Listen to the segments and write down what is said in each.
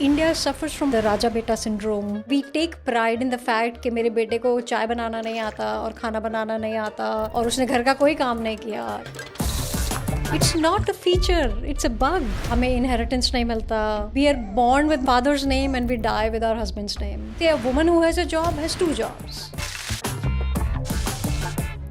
India suffers from the Raja Beta syndrome. We take pride in the fact कि मेरे बेटे को चाय बनाना नहीं आता और खाना बनाना नहीं आता और उसने घर का कोई काम नहीं किया. It's not a feature, it's a bug. हमें inheritance नहीं मिलता. We are born with father's name and we die with our husband's name. A woman who has a job has 2 jobs.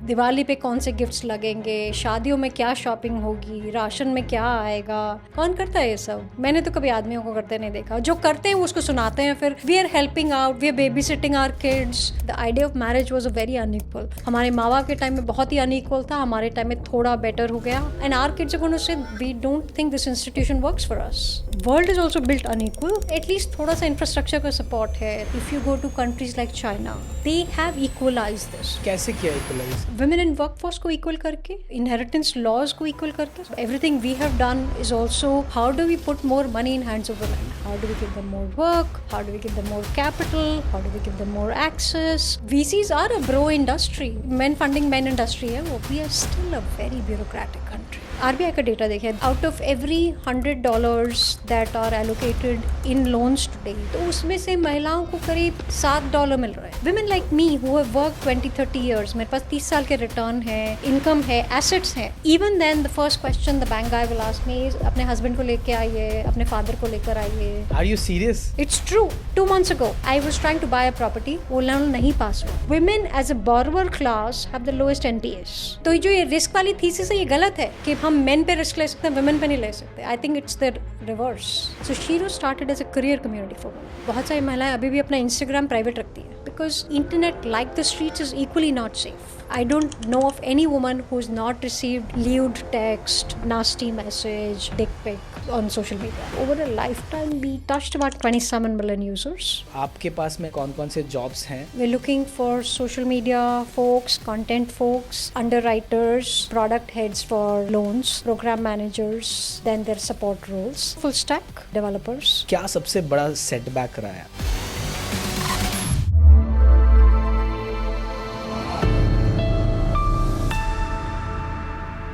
Diwali पे कौन से गिफ्ट्स लगेंगे, शादियों में क्या शॉपिंग होगी, राशन में क्या आएगा, कौन करता है ये सब? मैंने तो कभी आदमियों को करते नहीं देखा. जो करते हैं वो उसको सुनाते हैं. फिर we are helping out, we are babysitting our kids. The idea of marriage was a very unequal. हमारे माँ बाप के टाइम में बहुत ही अनइक्वल था, हमारे टाइम में थोड़ा बेटर हो गया. And our kids are going to say we don't think this institution works for us. World is also built unequal. At least थोड़ा सा इंफ्रास्ट्रक्चर का सपोर्ट है. If you go to countries like China, they have equalize this. कैसे किया equalize? Women in workforce को equal करके, inheritance laws को equal करके. Everything we have done is also how do we put more money in hands of women, how do we give them more work, how do we give them more capital, how do we give them more access. VCs are a bro industry, men funding men industry है वो. We are still a very bureaucratic country. RBI का data देखें, out of every $100 that are allocated in loans today, तो उसमें से महिलाओं को करीब $7 मिल रहा है. Women like me who have worked 20-30 years, मेरे पास 30 साल के रिटर्न है, इनकम है, एसेट्स हैं. Even then the first question the bank guy will ask me is अपने हस्बैंड को लेके आइए, अपने फादर को लेकर आइए. Are you serious? It's true. 2 months ago, I was trying to buy a property. वो लोन नहीं पास हुआ. Women as a borrower class have the lowest NPS. तो जो ये रिस्क वाली थीसिस है ये गलत है कि हम मेन पे रिस्क ले सकते हैं, वुमेन पे नहीं ले सकते. I think it's the reverse. So Sheroes started as a career community for women. बहुत सारी महिलाएं अभी भी अपना इंस्टाग्राम प्राइवेट रखती है because internet like the streets is equally not safe. I don't know of any woman who's not received lewd text, nasty message, dick pic on social media. Over a lifetime, we touched about 27 million users. आपके पास में कौन-कौन से jobs हैं? We're looking for social media folks, content folks, underwriters, product heads for loans, program managers, then their support roles, full stack developers. क्या सबसे बड़ा setback रहा है?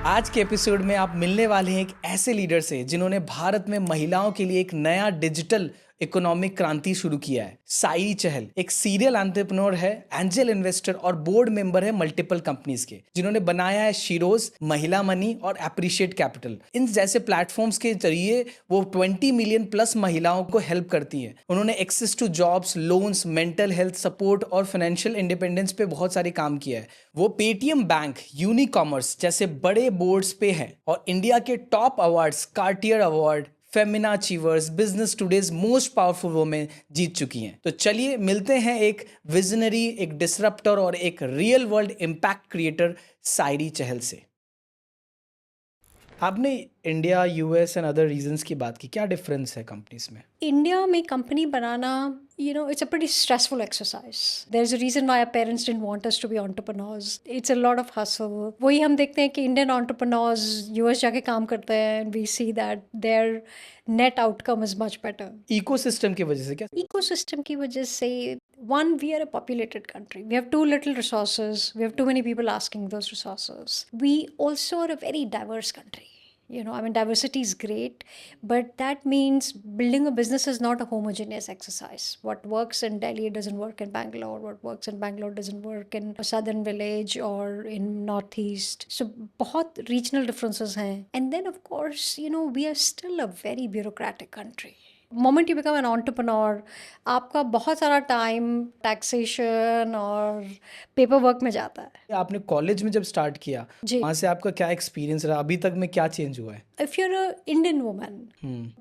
आज के एपिसोड में आप मिलने वाले हैं एक ऐसे लीडर से जिन्होंने भारत में महिलाओं के लिए एक नया डिजिटल इकोनॉमिक क्रांति शुरू किया है. सायरी चहल एक सीरियल एंटरप्रेन्योर है, एंजल इन्वेस्टर और बोर्ड मेंबर है मल्टीपल कंपनीज के, जिन्होंने बनाया है शीरोज, महिला मनी और एप्रिशिएट कैपिटल. इन जैसे प्लेटफॉर्म्स के जरिए वो 20 मिलियन प्लस महिलाओं को हेल्प करती है. उन्होंने access to jobs, loans, mental health support और फाइनेंशियल इंडिपेंडेंस पे बहुत सारे काम किया है. वो पेटीएम बैंक, यूनिकॉमर्स जैसे बड़े बोर्ड्स पे हैं और इंडिया के top awards, Cartier award, Femina achievers, business today's most powerful women जीत चुकी हैं. तो चलिए मिलते हैं एक विजनरी, एक डिसरप्टर और एक real world impact creator Sairee Chahal से. आपने India, US and other regions की बात की. क्या डिफरेंस है कंपनीज में? इंडिया में company banana, it's a pretty stressful exercise. There's a reason why our parents didn't want us to be entrepreneurs. It's a lot of hustle. वही हम देखते हैं कि इंडियन entrepreneurs US जाके काम करते हैं and we see that their net outcome is much better. Ecosystem की वजह से क्या? Ecosystem की वजह से, one, we are a populated country. We have too little resources. We have too many people asking those resources. We also are a very diverse country. Diversity is great, but that means building a business is not a homogeneous exercise. What works in Delhi doesn't work in Bangalore. What works in Bangalore doesn't work in a southern village or in northeast. So, बहुत regional differences हैं. And then, of course, we are still a very bureaucratic country. Moment you become an entrepreneur, आपका बहुत सारा time taxation और paper work में जाता है. आपने कॉलेज में जब स्टार्ट किया, जी. वहाँ से आपका क्या एक्सपीरियंस रहा? अभी तक में क्या चेंज हुआ है? If you're an Indian woman,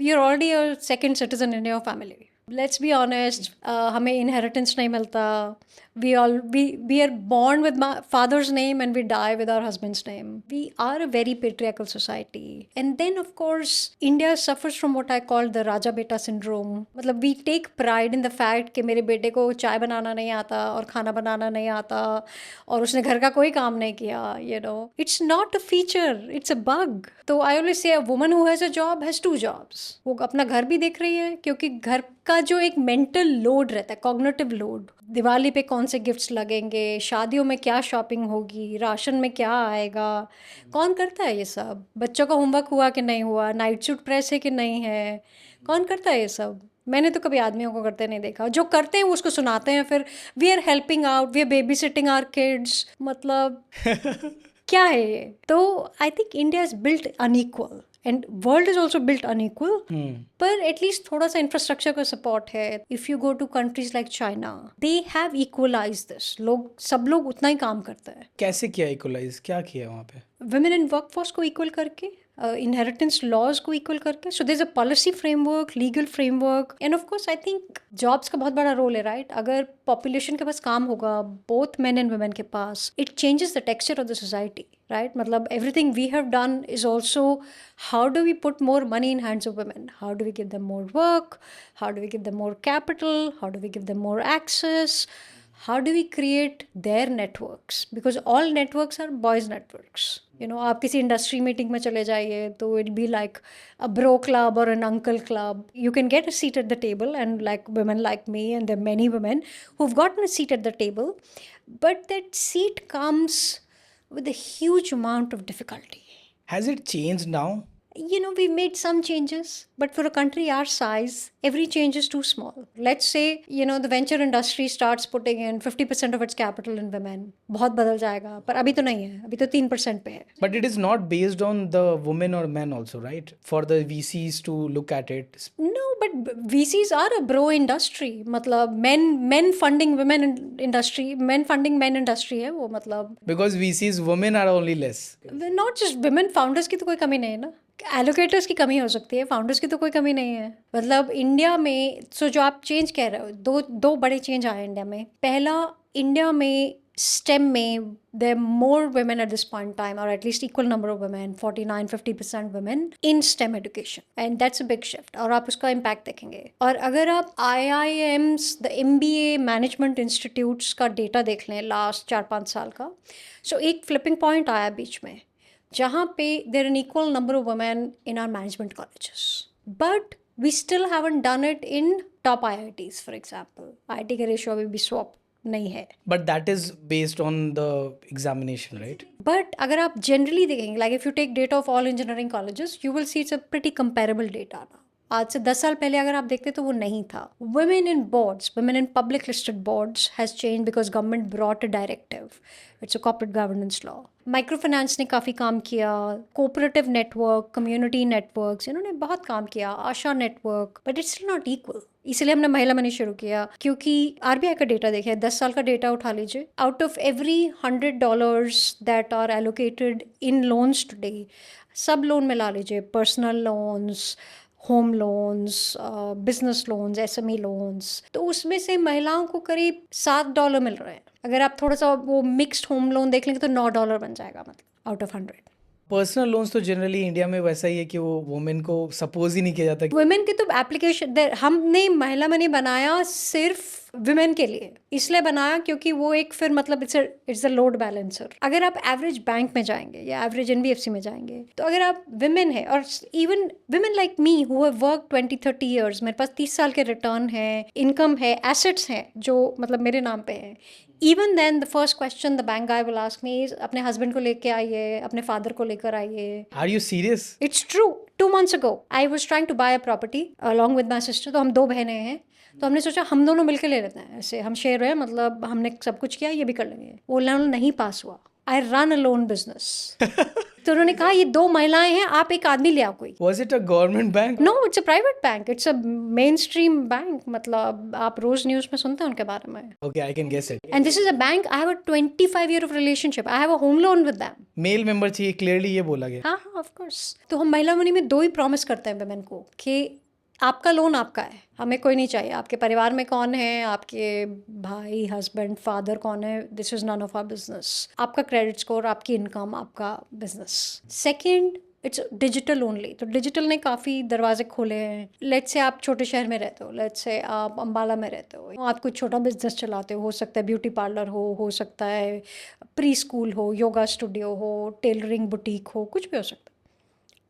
you're already a second citizen in your family. Let's be honest, हमें inheritance नहीं मिलता. We are born with my father's name and we die with our husband's name. We are a very patriarchal society. And then, of course, India suffers from what I call the Raja Beta syndrome. मतलब we take pride in the fact कि मेरे बेटे को चाय बनाना नहीं आता और खाना बनाना नहीं आता और उसने घर का कोई काम नहीं किया. It's not a feature, it's a bug. तो I always say a woman who has a job has 2 jobs. वो अपना घर भी देख रही है क्योंकि घर का जो एक मेंटल लोड रहता है, कॉग्निटिव लोड. दिवाली पे कौन से गिफ्ट्स लगेंगे, शादियों में क्या शॉपिंग होगी, राशन में क्या आएगा, कौन करता है ये सब? बच्चों का होमवर्क हुआ कि नहीं हुआ, नाइट सूट प्रेस है कि नहीं है, कौन करता है ये सब? मैंने तो कभी आदमियों को करते नहीं देखा, जो करते हैं वो उसको सुनाते हैं, फिर we are helping out, we are babysitting our kids, मतलब क्या है ये? तो I think India is built unequal and world is also built unequal, पर एटलीस्ट थोड़ा सा इंफ्रास्ट्रक्चर का सपोर्ट है. If you go to countries like China, they have equalize this. सब लोग उतना ही काम करते हैं. कैसे किया इक्वलाइज, क्या किया वहाँ पे? वुमेन इन वर्कफोर्स को इक्वल करके, इनहेरिटेंस लॉज को इक्वल करके. So there is a policy framework, legal framework, and of course I think jobs का बहुत बड़ा रोल है, राइट? अगर पॉपुलेशन के पास काम होगा, बोथ मेन एंड वुमेन के पास, it changes the texture of the society, right? मतलब everything we have done is also how do we put more money in hands of women, how do we give them more work, how do we give them more capital, how do we give them more access, how do we create their networks, because all networks are boys networks. You know, आप किसी industry meeting में चले जाइए तो it be like a bro club और an uncle club. You can get a seat at the table and like women like me, and there are many women who've gotten a seat at the table, but that seat comes with a huge amount of difficulty. Has it changed now? You know, we've made some changes, but for a country our size, every change is too small. Let's say, you know, the venture industry starts putting in 50% of its capital in women. बहुत बदल जाएगा, पर अभी तो नहीं है, अभी तो 3% पे है. But it is not based on the women or men also, right? For the VCs to look at it. No, but VCs are a bro industry. मतलब men funding women industry, men funding men industry है वो, मतलब Because VCs, women are only less. not just women founders की तो कोई कमी नहीं है ना. एलोकेटर्स की कमी हो सकती है, फाउंडर्स की तो कोई कमी नहीं है. मतलब इंडिया में जो आप चेंज कह रहे हो, दो बड़े चेंज आए इंडिया में. पहला, इंडिया में स्टेम में there are more women at this point in time, or at least equal number of women, 49-50% women in STEM education, and that's a big shift. और आप उसका impact देखेंगे. और अगर आप IIMs, the MBA management institutes का data देख लें लास्ट 4-5 साल का, so एक flipping point आया बीच में जहाँ पे there are an equal number of women in our management colleges, but we still haven't done it in top IITs, for example. IIT का ratio अभी भी swap नहीं है. But that is based on the examination, right? But अगर आप generally देखेंगे, like if you take data of all engineering colleges, you will see it's a pretty comparable data now. आज से 10 साल पहले अगर आप देखते तो वो नहीं था. Women in boards, women in public listed boards has changed because government brought a directive. It's a corporate governance law. Microfinance ने काफ़ी काम किया, cooperative network, community networks, इन्होंने बहुत काम किया, आशा network, but it's still not equal. इसलिए हमने महिला मनी शुरू किया, क्योंकि RBI का डेटा देखिए, 10 साल का डेटा उठा लीजिए. Out of every $100 that are allocated in loans today, सब लोन में ला लीजिए, personal loans, home loans, business loans, SME loans, तो उसमें से महिलाओं को करीब $7 मिल रहे हैं. अगर आप थोड़ा सा वो मिक्स्ड होम लोन देख लेंगे तो $9 बन जाएगा, मतलब आउट ऑफ 100. पर्सनल लोन्स तो जनरली इंडिया में वैसा ही है कि वो वुमेन को सपोज ही नहीं किया जाता. वुमेन की तो एप्लीकेशन, हमने महिला मनी बनाया सिर्फ वुमेन के लिए, इसलिए बनाया क्योंकि वो एक फिर मतलब इट्स अ लोड बैलेंसर. अगर आप एवरेज बैंक में जाएंगे या एवरेज NBFC में जाएंगे, तो अगर आप वुमेन है, और even women like me who have work 20-30 years, मेरे पास 30 साल के रिटर्न है, इनकम है, एसेट्स हैं जो मतलब मेरे नाम पे है, even then the first question the bank guy will ask me is अपने हस्बैंड को लेके आइए, अपने फादर को लेकर आइए. Are you serious? It's true. 2 months ago I was trying to buy a property along with my sister. तो हम 2 बहनें हैं, तो हमने सोचा हम दोनों मिलकर ले लेते हैं, ऐसे हम शेयर है, मतलब हमने सब कुछ किया, ये भी कर लेंगे. वो लोन नहीं पास हुआ. I run a loan business. तो उन्होंने कहा ये 2 महिलाएं हैं, आप एक आदमी ले आओ कोई. Was it a government bank? No, it's a private bank. It's a mainstream bank. मतलब आप रोज न्यूज़ में सुनते हैं उनके बारे में. Okay, I can guess it. And this is a bank. I have a 25-year of relationship. I have a home loan with them. Male member चाहिए, clearly ये बोला गया. हाँ हाँ, of course. तो हम महिला मनी में 2 ही प्रॉमिस करते हैं वुमेन को कि आपका लोन आपका है, हमें कोई नहीं चाहिए. आपके परिवार में कौन है, आपके भाई, हस्बैंड, फादर कौन है, this is none of our business. आपका क्रेडिट स्कोर, आपकी इनकम, आपका business. Second, it's digital only. तो डिजिटल ने काफ़ी दरवाजे खोले हैं. लेट्स से आप छोटे शहर में रहते हो, लेट्स से आप अम्बाला में रहते हो, आप कोई छोटा बिजनेस चलाते हो सकता है ब्यूटी पार्लर हो सकता है प्री स्कूल हो, योगा स्टूडियो हो, टेलरिंग बुटीक हो, कुछ भी हो सकता है.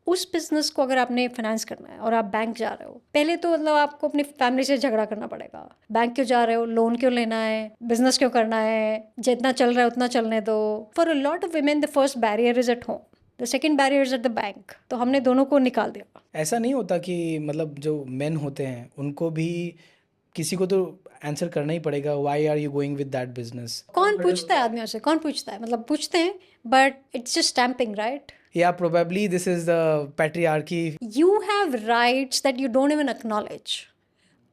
उस बिज़नेस को अगर आपने फाइनेंस करना है और आप बैंक जा रहे हो, पहले तो मतलब आपको अपनी फैमिली से झगड़ा करना पड़ेगा. बैंक क्यों जा रहे हो, लोन क्यों लेना है, बिजनेस क्यों करना है, जितना चल रहा है उतना चलने दो. For a lot of women the first barrier is at home. The second barrier is at the bank. तो हमने दोनों को निकाल दिया. ऐसा नहीं होता कि मतलब जो मेन होते हैं उनको भी किसी को तो आंसर करना ही पड़ेगा, why are you going with that business? कौन पूछता है आदमियों से? कौन पूछता है? मतलब पूछते हैं but it's just stamping, right? या probably this is the patriarchy. You have rights that you don't even acknowledge.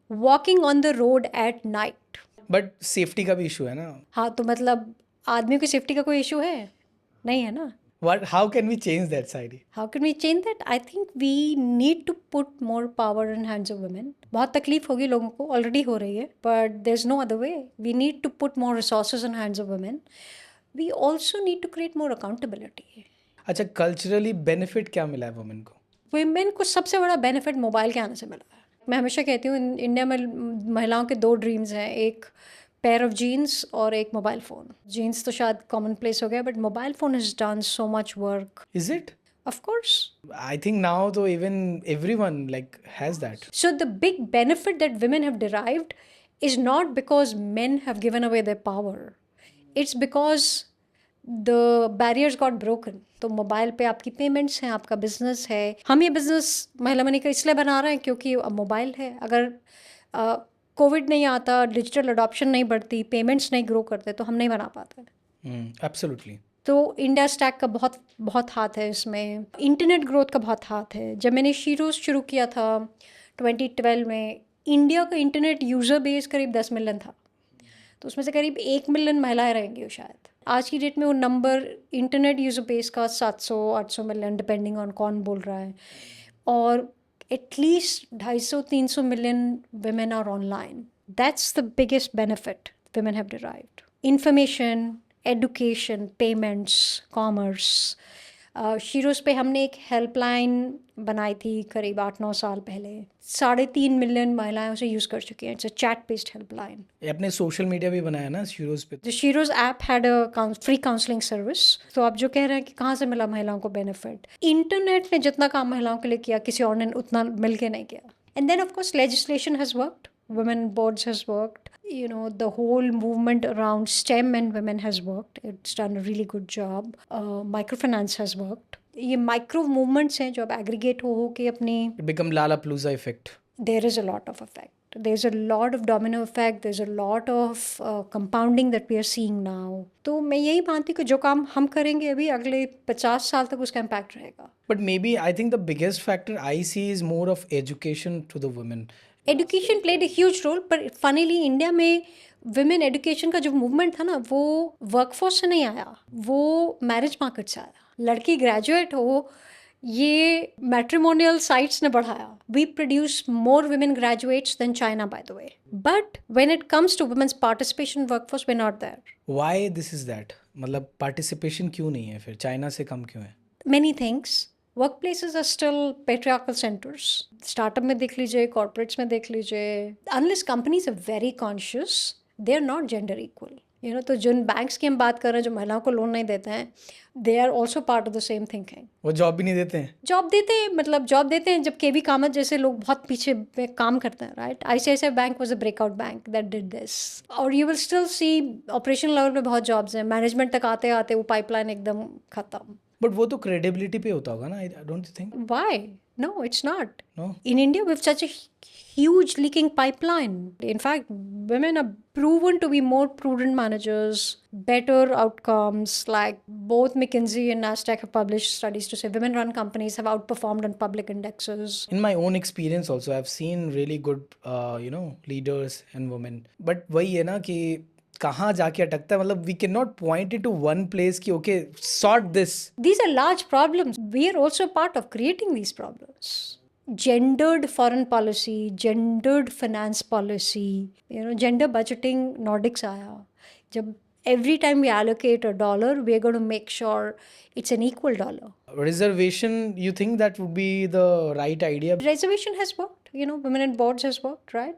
Walking on the road at night. But safety का भी इशू है ना. हाँ, तो मतलब आदमियों की सेफ्टी का कोई इशू है? नहीं है ना. What, how can we change that side? How can we change that? I think we need to put more power in hands of women. बहुत तकलीफ होगी लोगों को, ऑलरेडी हो रही है, but there's no other way. We need to put more resources in hands of women. We also need to create more accountability. अच्छा, culturally benefit क्या मिला है वुमेन को? वुमेन को सबसे बड़ा बेनिफिट मोबाइल के आने से मिला है. मैं हमेशा कहती हूँ इंडिया में महिलाओं के 2 ड्रीम्स हैं, एक पेयर ऑफ जीन्स और एक मोबाइल फ़ोन. जीन्स तो शायद कॉमन प्लेस हो गया, but mobile phone has done so much work. Is it? Of course. I think now though even everyone like has that. So the big benefit that women have derived is not because men have given away their power. It's because the barriers got broken. तो mobile पे आपकी payments हैं, आपका business है. हम ये business महिला money का इसलिए बना रहे हैं क्योंकि अब मोबाइल है. अगर कोविड नहीं आता, डिजिटल अडॉप्शन नहीं बढ़ती, पेमेंट्स नहीं ग्रो करते, तो हम नहीं बना पाते. Absolutely. तो इंडिया स्टैक का बहुत बहुत हाथ है इसमें. इंटरनेट ग्रोथ का बहुत हाथ है. जब मैंने शीरोज़ शुरू किया था 2012 में, इंडिया का इंटरनेट यूज़र बेस करीब 10 मिलियन था. तो उसमें से करीब 1 मिलियन महिलाएं रहेंगी शायद. आज की डेट में वो नंबर इंटरनेट यूज़र बेस का 700-800 मिलियन, डिपेंडिंग ऑन कौन बोल रहा है. और at least 250-300 million women are online. That's the biggest benefit women have derived. Information, education, payments, commerce. Sheroes पे हमने एक हेल्पलाइन बनाई थी करीब 8-9 साल पहले. 3.5 मिलियन महिलाएं उसे यूज़ कर चुकी हैं. It's a chat based helpline. आपने सोशल मीडिया भी बनाया ना शीरोज पे? The Sheroes app had a free counselling service. तो आप जो कह रहे हैं कि कहाँ से मिला महिलाओं को बेनिफिट, इंटरनेट ने जितना काम महिलाओं के लिए किया किसी और ने उतना मिल के नहीं किया. And then of course legislation has worked, women boards has worked, you know, the whole movement around STEM and women has worked. It's done a really good job. Microfinance has worked. ये micro movements हैं जो अब aggregate हो के अपनी. It become Lollapalooza effect. There is a lot of effect. There's a lot of domino effect. There's a lot of compounding that we are seeing now. तो मैं यही मानती हूँ कि जो काम हम करेंगे अभी, अगले 50 साल तक उसका इम्पैक्ट रहेगा. But maybe I think the biggest factor I see is more of education to the women. Education played a huge role. पर फनीली इंडिया में विमेन एजुकेशन का जो मूवमेंट था ना, वो वर्कफोर्स से नहीं आया, वो मैरिज मार्केट से आया. लड़की ग्रेजुएट हो, ये मैट्रिमोनियल साइट्स ने बढ़ाया. We produce more women graduates than China, by the way. But when it comes to women's participation workforce, we not there. Why this is that? मतलब पार्टिसिपेशन क्यों नहीं है फिर? चाइना से कम क्यों है? Many things. Workplaces are still patriarchal centers. Startup में देख लीजिए, corporates में देख लीजिए. Unless companies are very conscious, they are not gender equal. You know, तो जिन banks की हम बात कर रहे हैं जो महिलाओं को लोन नहीं देते हैं, they are also part of the same thinking. वो जॉब भी नहीं देते हैं? जॉब देते हैं, मतलब जॉब देते हैं जब केवी कामत जैसे लोग बहुत पीछे पे काम करते हैं, right. ICICI bank was a breakout bank that did this. और you will still see operation level पे बहुत जॉब्स हैं. मैनेजमेंट तक आते आते वो पाइपलाइन एकदम खत्म. बट वो तो क्रेडिबिलिटी पे होता होगा ना, don't you think? Why? No, it's not. No? In India, we have such a huge leaking pipeline. In fact, women are proven to be more prudent managers, better outcomes. Like both McKinsey and NASDAQ have published studies to say women-run companies have outperformed on public indexes. In my own experience also, I've seen really good, leaders and women. But वही है ना कि कहाँ जाके अटकता है. मतलब we cannot point it to one place कि okay, sort this. These are large problems. We are also part of creating these problems. Gendered foreign policy, gendered finance policy, you know, gender budgeting, Nordics आया. जब every time we allocate a dollar, we are going to make sure it's an equal dollar. Reservation, you think that would be the right idea? Reservation has worked. You know, women in boards has worked, right?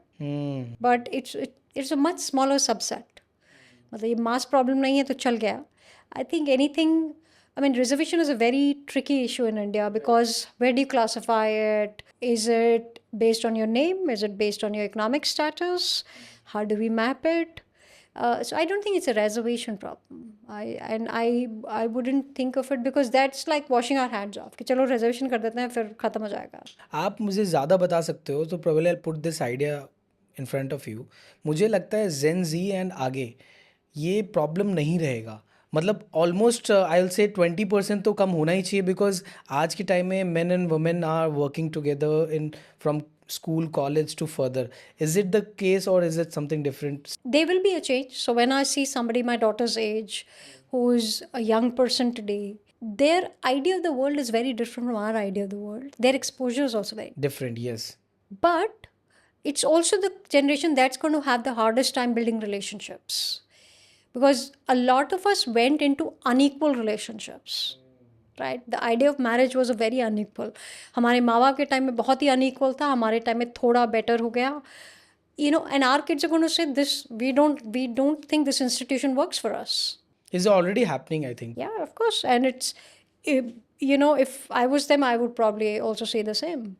But it's a much smaller subset. मतलब ये मास problem नहीं है तो चल गया. I think anything, I mean reservation is a very tricky issue in India because where do you classify it? Is it based on your name? Is it based on your economic status? How do we map it? So I don't think it's a reservation problem. I wouldn't think of it because that's like washing our hands off. कि चलो reservation कर देते हैं फिर खत्म हो जाएगा. आप मुझे ज़्यादा बता सकते हो तो probably I'll put this idea in front of you. मुझे लगता है Gen Z एंड आगे ये प्रॉब्लम नहीं रहेगा. मतलब ऑलमोस्ट आई विल से 20% तो कम होना ही चाहिए, बिकॉज आज के टाइम में men and women are working together in from school, college to further. Is it the case or is it something different? There will be a change. So when I see somebody my daughter's age who's a young person today, their idea of the world is very different from our idea of the world. Their exposure is also very Different, yes. But it's also the generation that's going to have the hardest time building relationships. Because a lot of us went into unequal relationships. Right? The idea of marriage was a very unequal. हमारे माँ बाप के time में बहुत ही unequal था, हमारे time में थोड़ा better हो गया. You know, and our kids are going to say this, we don't think this institution works for us. Is already happening, I think. Yeah, of course. And it's, if I was them, I would probably also say the same.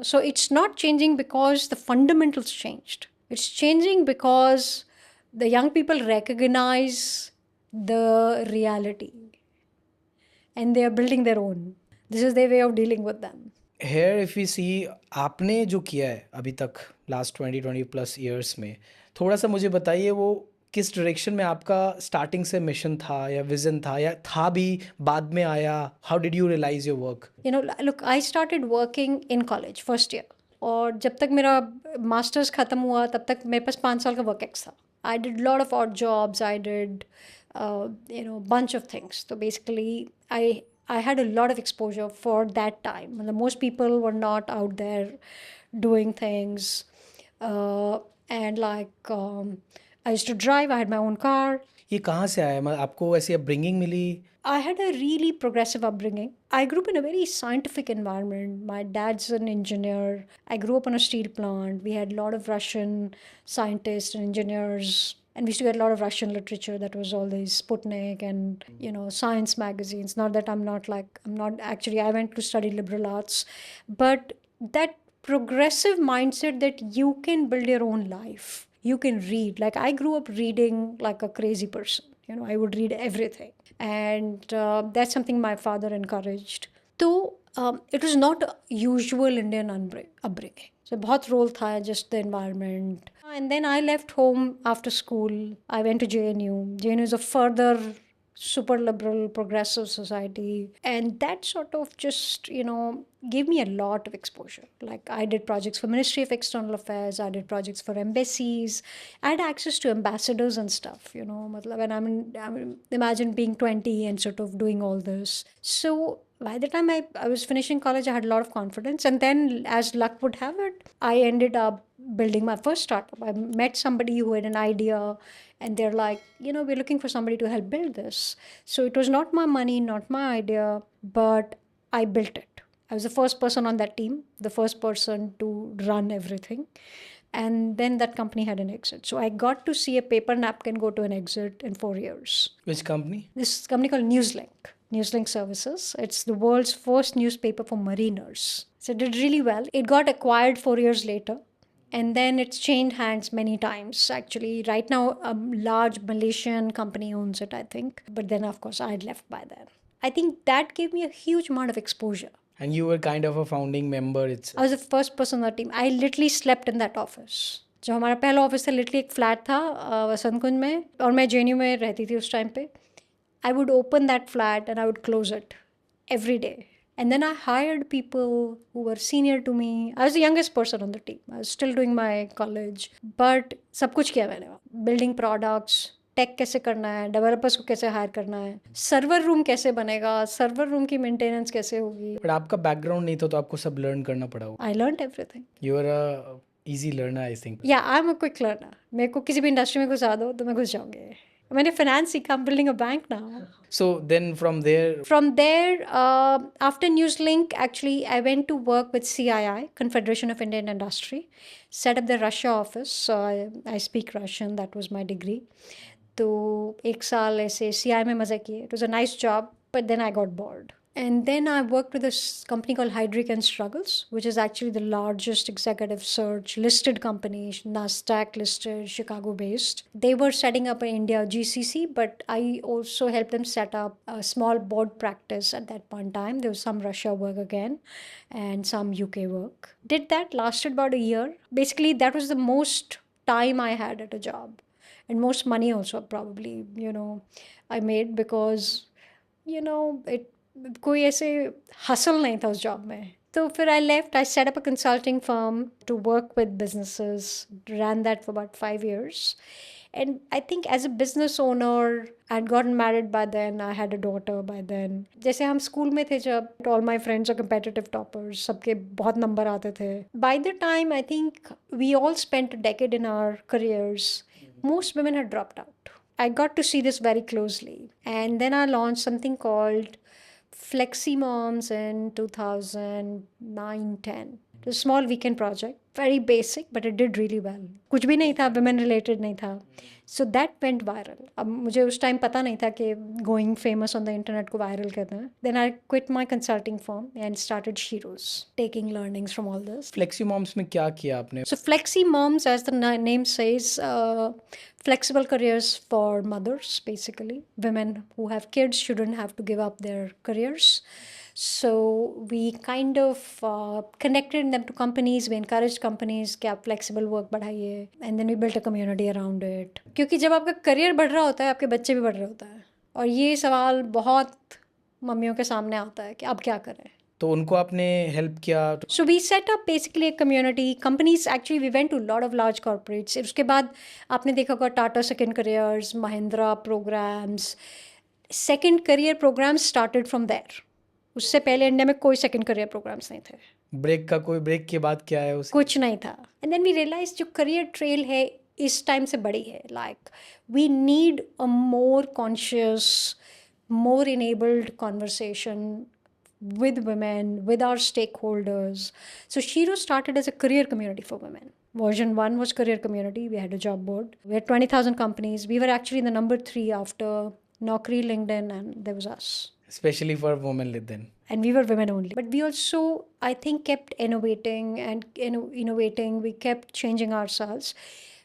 So it's not changing because the fundamentals changed. It's changing because the young people recognize the reality and they are building their own. This is their way of dealing with them. Here if we see, आपने जो किया है अभी तक last 20 plus years में, थोड़ा सा मुझे बताइए वो किस डायरेक्शन में आपका स्टार्टिंग से मिशन था या विजन था या था भी बाद में आया? How did you realise your work? Look, I started working in college first year. और जब तक मेरा मास्टर्स ख़त्म हुआ तब तक मेरे पास 5 साल का वर्क एक्स था. I did a lot of odd jobs. I did bunch of things. So basically I had a lot of exposure for that time. Most people were not out there doing things. And like I used to drive. I had my own car. ये कहाँ से आया? आपको ऐसी upbringing मिली? I had a really progressive upbringing. I grew up in a very scientific environment. My dad's an engineer. I grew up on a steel plant. We had a lot of Russian scientists and engineers. And we used to get a lot of Russian literature. That was all these Sputnik and, science magazines. Not that I'm not actually, I went to study liberal arts. But that progressive mindset that you can build your own life. You can read. Like I grew up reading like a crazy person. I would read everything. And that's something my father encouraged. So it was not a usual Indian upbringing. So बहुत role था, just the environment. And then I left home after school. I went to JNU. JNU is a further super liberal progressive society, and that sort of just gave me a lot of exposure. Like I did projects for Ministry of External Affairs, I did projects for embassies, I had access to ambassadors and stuff, and I mean imagine being 20 and sort of doing all this. So by the time I was finishing college, I had a lot of confidence, and then as luck would have it, I ended up building my first startup. I met somebody who had an idea, and they're like, we're looking for somebody to help build this. So it was not my money, not my idea, but I built it. I was the first person on that team, the first person to run everything. And then that company had an exit. So I got to see a paper napkin go to an exit in 4 years. Which company? This company called Newslink Services. It's the world's first newspaper for mariners. So it did really well. It got acquired 4 years later. And then it's changed hands many times. Actually, right now, a large Malaysian company owns it, I think. But then, of course, I had left by then. I think that gave me a huge amount of exposure. And you were kind of a founding member. I was the first person on the team. I literally slept in that office. जो हमारा पहला office था, literally एक flat था वसंत कुंज में, और मैं JNU में रहती थी उस टाइम पे. I would open that flat and I would close it every day. And then I hired people who were senior to me. I was the youngest person on the team. I was still doing my college. But सब कुछ किया मैंने. Building products, tech कैसे करना है, developers को कैसे hire करना है, server room कैसे बनेगा, server room की maintenance कैसे होगी. But आपका background नहीं था तो आपको सब learn करना पड़ा होगा. I learned everything. You were a easy learner, I think. Yeah, I'm a quick learner. मेरे को किसी भी industry में घुसा दो तो मैं घुस जाऊँगी. मैंने finance सीखा. I'm building a bank now. So then from there, after Newslink, actually, I went to work with CII, Confederation of Indian Industry, set up the Russia office. So I speak Russian. That was my degree. तो एक साल ऐसे CII में मज़े किए. It was a nice job, but then I got bored. And then I worked with company called Heidrick and Struggles, which is actually the largest executive search listed company, Nasdaq listed, Chicago based. They were setting up in India GCC, but I also helped them set up a small board practice at that point in time. There was some Russia work again and some UK work. Did that, lasted about a year. Basically, that was the most time I had at a job. And most money also probably, I made because, it कोई ऐसे hustle नहीं था उस job में. तो फिर I left. I set up a consulting firm to work with businesses, ran that for about 5 years. And I think as a business owner, I'd gotten married by then. I had a daughter by then. जैसे हम school में थे जब, all my friends are competitive toppers, सबके बहुत number आते थे. By the time I think we all spent a decade in our careers, most women had dropped out. I got to see this very closely. And then I launched something called Flexi Moms in 2009-10. It was a small weekend project, very basic, but it did really well. कुछ भी नहीं था, women related नहीं था. So that went viral. अब मुझे उस time पता नहीं था कि going famous on the internet को viral करना है. Then I quit my consulting firm and started Shiro's, taking learnings from all this. Flexi moms में क्या किया आपने? So Flexi Moms, as the name says, flexible careers for mothers, basically. Women who have kids shouldn't have to give up their careers. So we kind of connected them to companies. We encouraged companies कि आप flexible work बढ़ाइए. And then we built a community around it. क्योंकि जब आपका career बढ़ रहा होता है, आपके बच्चे भी बढ़ रहे होता है. और ये सवाल बहुत मम्मियों के सामने आता है कि अब क्या करें. तो उनको आपने हेल्प किया? So we set up basically a community. Companies, actually we went to a lot of large corporates. उसके बाद आपने देखा होगा Tata second careers, Mahindra programs. Second career programs started from there. उससे पहले इंडिया में कोई सेकंड career programs नहीं थे. ब्रेक के बाद क्या है उस? कुछ नहीं था. And then we realized जो career trail है इस टाइम से बड़ी है. Like we need a more conscious, more enabled conversation with women, with our stakeholders. So Shiro started as a career community for women. Version 1 was career community. We had a job board. We had 20,000 companies. We were actually the number 3 after Naukri, LinkedIn, and there was us. Especially for women then. And we were women only. But we also, I think, kept innovating and innovating. We kept changing ourselves.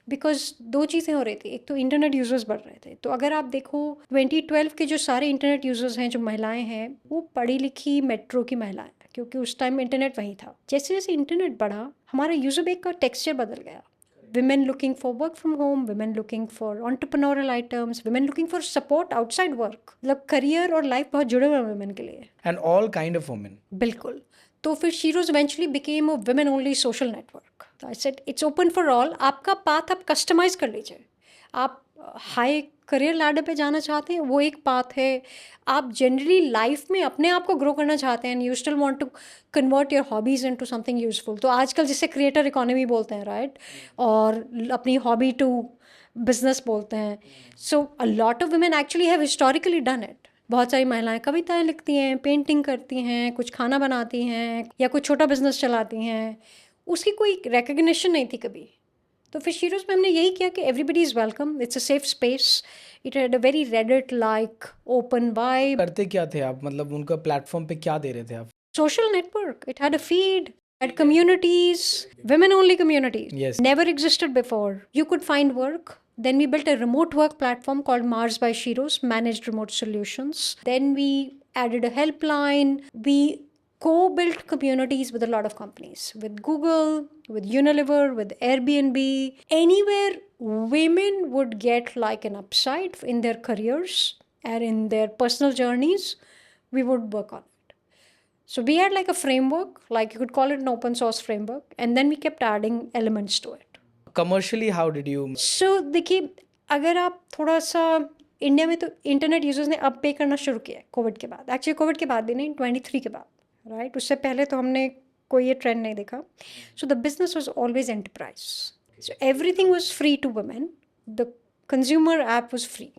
Because दो चीज़ें हो रही थी. एक तो internet users बढ़ रहे थे. तो अगर आप देखो 2012 के जो सारे इंटरनेट यूज़र्स हैं, जो महिलाएं हैं, वो पढ़ी लिखी मेट्रो की महिलाएं, क्योंकि उस टाइम इंटरनेट वहीं था. जैसे जैसे इंटरनेट बढ़ा, हमारा यूज़र बेस का टेक्सचर बदल गया. Women looking for work from home, women looking for entrepreneurial items, women looking for support outside work. मतलब करियर और लाइफ बहुत जुड़े हुए हैं women के लिए. And all kind of women. बिल्कुल. तो फिर Shiro's eventually became a women only social network. So I said it's open for all. आपका पाथ आप कस्टमाइज कर लीजिए. आप हाई करियर लैडर पे जाना चाहते हैं, वो एक पाथ है. आप जनरली लाइफ में अपने आप को ग्रो करना चाहते हैं, you still want to convert your hobbies into something useful. तो आजकल जिसे क्रिएटर इकोनॉमी बोलते हैं, राइट, और अपनी हॉबी टू बिजनेस बोलते हैं. So a lot of women actually have historically done it. बहुत सारी महिलाएं कविताएं लिखती हैं, पेंटिंग करती हैं, कुछ खाना बनाती हैं, या कुछ छोटा बिजनेस चलाती हैं. उसकी कोई रिकग्निशन नहीं थी कभी. तो फिर शीरोज़ में हमने यही किया कि everybody is welcome, it's a safe space. It had a very Reddit like open vibe. करते क्या थे आप? मतलब उनका प्लेटफॉर्म पे क्या दे रहे थे आप? Social network. It had a feed, had communities, women only communities. Yes. Never existed before. You could find work. Then we built a remote work platform called Mars by Shiro's, managed remote solutions. Then we added a helpline. We co-built communities with a lot of companies, with Google, with Unilever, with Airbnb. Anywhere women would get like an upside in their careers and in their personal journeys, we would work on it. So we had like a framework, like you could call it an open source framework, and then we kept adding elements to it. Commercially, how did you? So देखिए, अगर आप थोड़ा सा India में, तो internet users ने अब पे करना शुरू किया है कोविड के बाद. एक्चुअली कोविड के बाद भी नहीं, 23 के बाद, राइट. उससे पहले तो हमने कोई ये ट्रेंड नहीं देखा. So the business was always enterprise. So everything was free to women. The consumer app was free.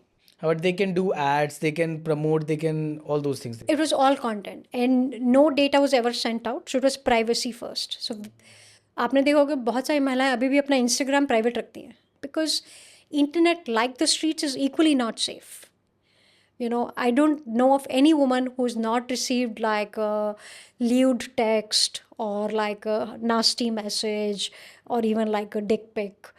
But they can do ads, they can promote, they can all those things. It was all content and no data was ever sent out. So it was privacy first. So आपने देखा होगा बहुत सारी महिलाएं अभी भी अपना Instagram private रखती हैं. Because internet, like the streets, is equally not safe. You know, I don't know of any woman who's not received like a lewd text or like a nasty message or even like a dick pic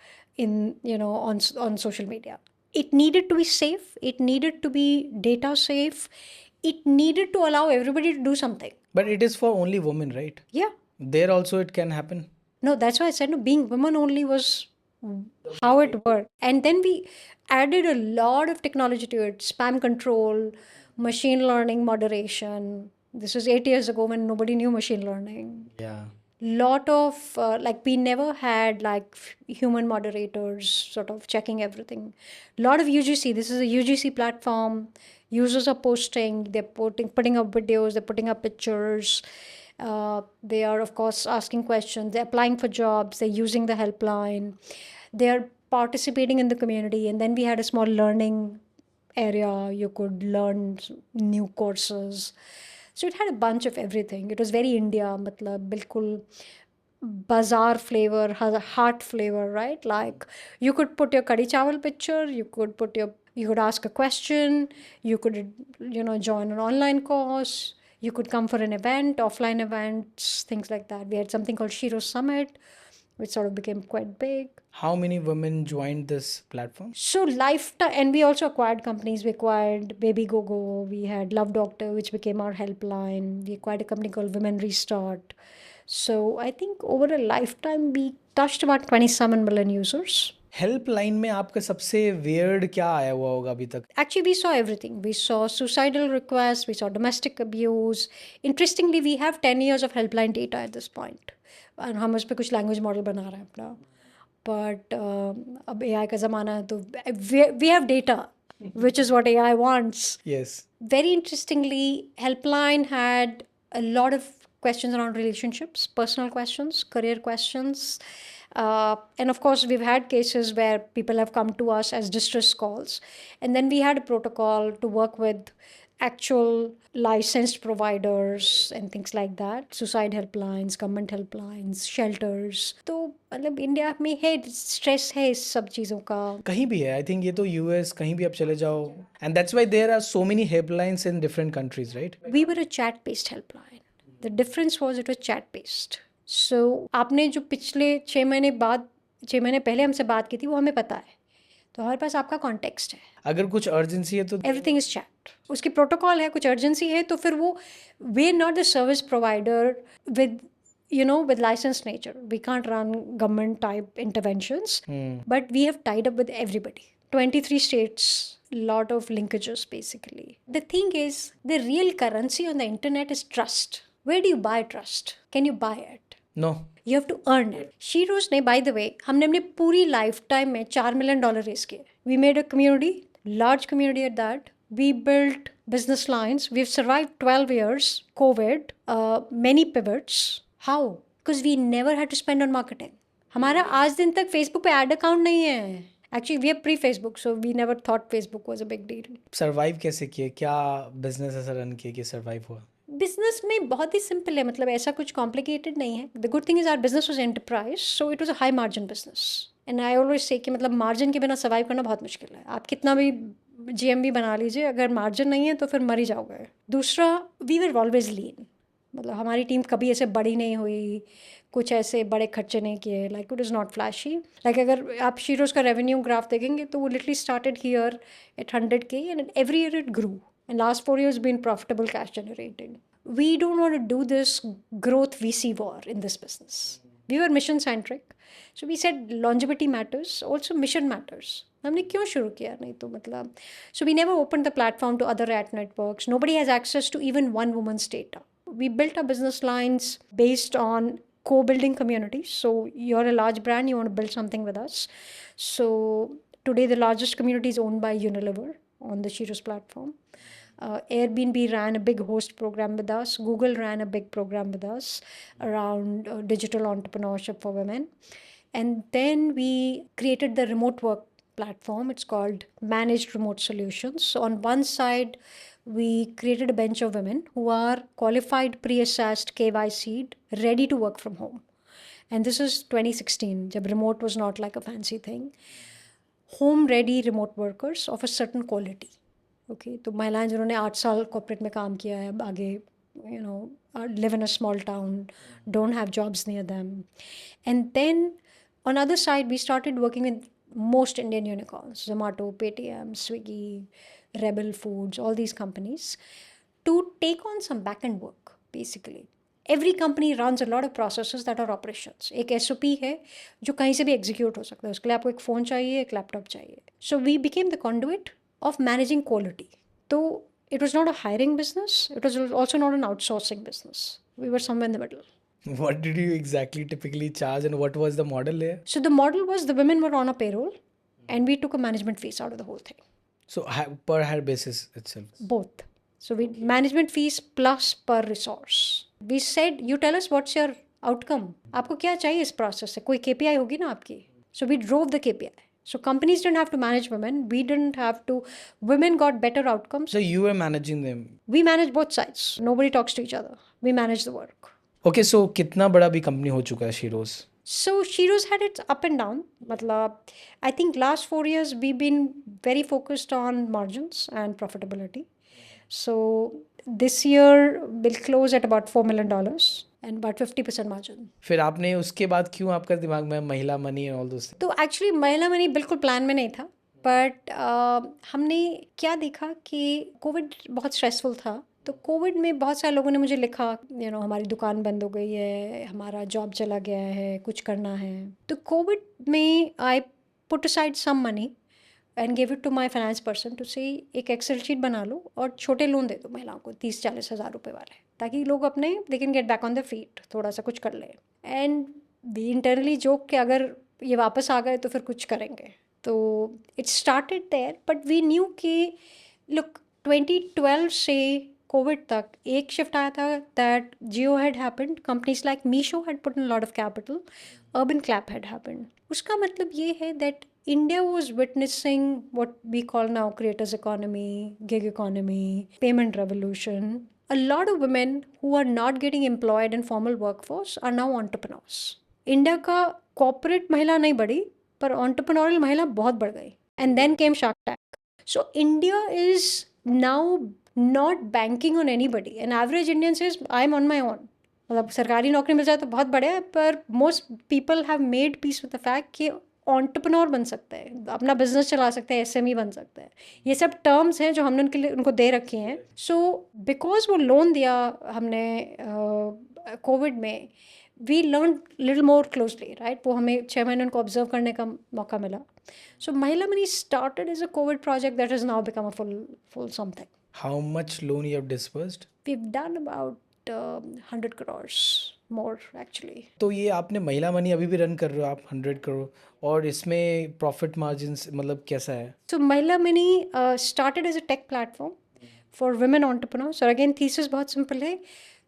in, you know, on social media. It needed to be safe. It needed to be data safe. It needed to allow everybody to do something. But it is for only women, right? Yeah. There also it can happen. No, that's why I said no, being women only was how it worked. And then we added a lot of technology to it, spam control, machine learning moderation. This was 8 years ago when nobody knew machine learning. Yeah. Lot of like we never had like human moderators sort of checking everything. Lot of UGC. This is a UGC platform. Users are posting. They're putting up videos. They're putting up pictures. They are of course asking questions. They're applying for jobs. They're using the helpline. They're participating in the community. And then we had a small learning area. You could learn new courses. So it had a bunch of everything. It was very India, matlab, bilkul bazaar flavor, has a heart flavor, right? Like you could put your kadhi chawal picture, you could ask a question, you could, you know, join an online course, you could come for an event, offline events, things like that. We had something called Shiro Summit, which sort of became quite big. How many women joined this platform? So lifetime, and we also acquired companies. We acquired Baby Gogo. We had Love Doctor, which became our helpline. We acquired a company called Women Restart. So I think over a lifetime, we touched about 27 million users. Helpline में आपका सबसे weird क्या आया हुआ होगा अभी तक? Actually, we saw everything. We saw suicidal requests. We saw domestic abuse. Interestingly, we have 10 years of helpline data at this point. And हम उस पर कुछ language model बना रहे हैं अपना. But अब AI का ज़माना है तो we have data, which is what AI wants. Yes. Very interestingly, helpline had a lot of questions around relationships, personal questions, career questions. And of course, we've had cases where people have come to us as distress calls. And then we had a protocol to work with actual licensed providers and things like that. Suicide helplines, government helplines, shelters. तो मतलब India में है stress है इस सब चीज़ों का. कहीं भी है आई थिंक ये तो यूएस कहीं भी आप चले जाओ and that's why there are so many helplines in different countries right We were a chat-based helpline. The difference was it was chat-based. So आपने जो पिछले 6 महीने पहले हमसे बात की थी वो हमें पता है. तो हमारे पास आपका कॉन्टेक्स्ट है. अगर कुछ अर्जेंसी है तो एवरीथिंग इज चैट. उसकी प्रोटोकॉल है, कुछ अर्जेंसी है तो फिर वो वे not the service provider with you know with licensed nature. We can't run government type interventions, but we have tied up with everybody. 23 states, lot of linkages basically. The thing is, the real currency on the internet is trust. Where do you buy trust? Can you buy it? No You have to earn it. Shiro's ने, by the way, हमने अपने पूरी life time में $4 million race किए. We made a community, large community at that. We built business lines. We've survived 12 years, COVID, many pivots. How? Because we never had to spend on marketing. हमारा आज दिन तक Facebook पे ad account नहीं है. Actually, we are pre-Facebook, so we never thought Facebook was a big deal. Survive कैसे किए क्या बिजनेस ऐसा रन किए कि सर्वाइव हुआ बिजनेस में बहुत ही सिंपल है, मतलब ऐसा कुछ कॉम्प्लिकेटेड नहीं है. The good thing is our business was enterprise, so it was a high margin business. And I always say कि मतलब मार्जिन के बिना सर्वाइव करना बहुत मुश्किल है. आप कितना भी GMV बना लीजिए, अगर मार्जिन नहीं है तो फिर मर ही जाओगे. दूसरा, वी वर ऑलवेज लीन. मतलब हमारी टीम कभी ऐसे बड़ी नहीं हुई, कुछ ऐसे बड़े खर्चे नहीं किए. Like it is not flashy. Like अगर आप शीरोज का रेवेन्यू ग्राफ देखेंगे तो वो literally started here at 100K and every year it grew. And last 4 years been profitable, cash generating. We don't want to do this growth VC war in this business. We were mission centric. So we said longevity matters, also mission matters. हमने क्यों शुरू किया नहीं तो मतलब. So we never opened the platform to other ad networks. Nobody has access to even one woman's data. We built our business lines based on co-building communities. So you're a large brand, you want to build something with us. So today the largest community is owned by Unilever on the Shiro's platform. Airbnb ran a big host program with us. Google ran a big program with us around digital entrepreneurship for women. And then we created the remote work platform. It's called Managed Remote Solutions. So on one side, we created a bench of women who are qualified, pre-assessed, KYC'd, ready to work from home. And this is 2016, jab remote was not like a fancy thing. Home-ready remote workers of a certain quality. Okay, तो महिलाएं जिन्होंने 8 साल corporate में काम किया है, अब आगे live in a small town, don't have jobs near them. And then on other side we started working with most Indian unicorns, Zomato, Paytm, Swiggy, Rebel Foods, all these companies, to take on some back end work. Basically every company runs a lot of processes that are operations. एक SOP है जो कहीं से भी execute हो सकता है. उसके लिए आपको एक फ़ोन चाहिए, एक लैपटॉप चाहिए. So we became the conduit of managing quality. तो it was not a hiring business, it was also not an outsourcing business. We were somewhere in the middle. What did you exactly typically charge and what was the model there? So the model was the women were on a payroll and we took a management fees out of the whole thing. So per head basis itself. Both. So we management fees plus per resource. We said, you tell us what's your outcome. आपको क्या चाहिए इस process से? कोई KPI होगी ना आपकी. So we drove the KPI. So companies didn't have to manage women. We didn't have to. Women got better outcomes. So you were managing them. We manage both sides. Nobody talks to each other. We manage the work. Okay, so कितना बड़ा भी company हो चुका है Sheroes? So Sheroes had its up and down. मतलब, I think last 4 years we've been very focused on margins and profitability. So this year we'll close at about $4 million and about 50% margin. फिर आपने उसके बाद क्यों आपका दिमाग में महिला मनी एंड ऑल दोस? तो एक्चुअली महिला मनी बिल्कुल प्लान में नहीं था, बट हमने क्या देखा कि कोविड बहुत स्ट्रेसफुल था. तो कोविड में बहुत सारे लोगों ने मुझे लिखा, हमारी दुकान बंद हो गई है, हमारा जॉब चला गया है, कुछ करना है. तो कोविड में I put aside some money and give it to my finance person to say एक एक्सेल शीट बना लो और छोटे लोन दे दो महिलाओं को 30-40 हज़ार रुपये वाले, ताकि लोग अपने they can get back on the feet, थोड़ा सा कुछ कर ले. एंड वी इंटरनली जोक कि अगर ये वापस आ गए तो फिर कुछ करेंगे. तो it started there, but we knew कि लुक 2012 से कोविड तक एक शिफ्ट आया था that Jio had happened, companies like Meesho had put in lot of capital, Urban Clap had happened. उसका मतलब ये है that India was witnessing what we call now creators economy, gig economy, payment revolution. A lot of women who are not getting employed in formal workforce are now entrepreneurs. India का corporate महिला नहीं बढ़ी, पर entrepreneurial महिला बहुत बढ़ गई. And then came Shark Tank. So India is now not banking on anybody. An average Indian says, I'm on my own. मतलब सरकारी नौकरी मिल जाए तो बहुत बढ़िया है, पर most people have made peace with the fact कि ऑन्टरप्रनोर बन सकते हैं, अपना बिजनेस चला सकते हैं, SME बन सकते हैं. ये सब टर्म्स हैं जो हमने उनके लिए उनको दे रखी हैं. सो बिकॉज वो लोन दिया हमने कोविड में, we learn little more closely, right. वो हमें 6 महीने उनको ऑब्जर्व करने का मौका मिला. So Mahila money started as a Covid project that is now become a full something. How much loan you have disbursed? We've done about 100 crores more actually. तो ये आपने महिला मनी अभी भी रन कर रहे हो आप 100 करोड़, और इसमें प्रॉफिट मार्जिन्स मतलब कैसा है? So Mahila Money started as a tech platform for women entrepreneurs. और अगेन थीसिस बहुत सिंपल है.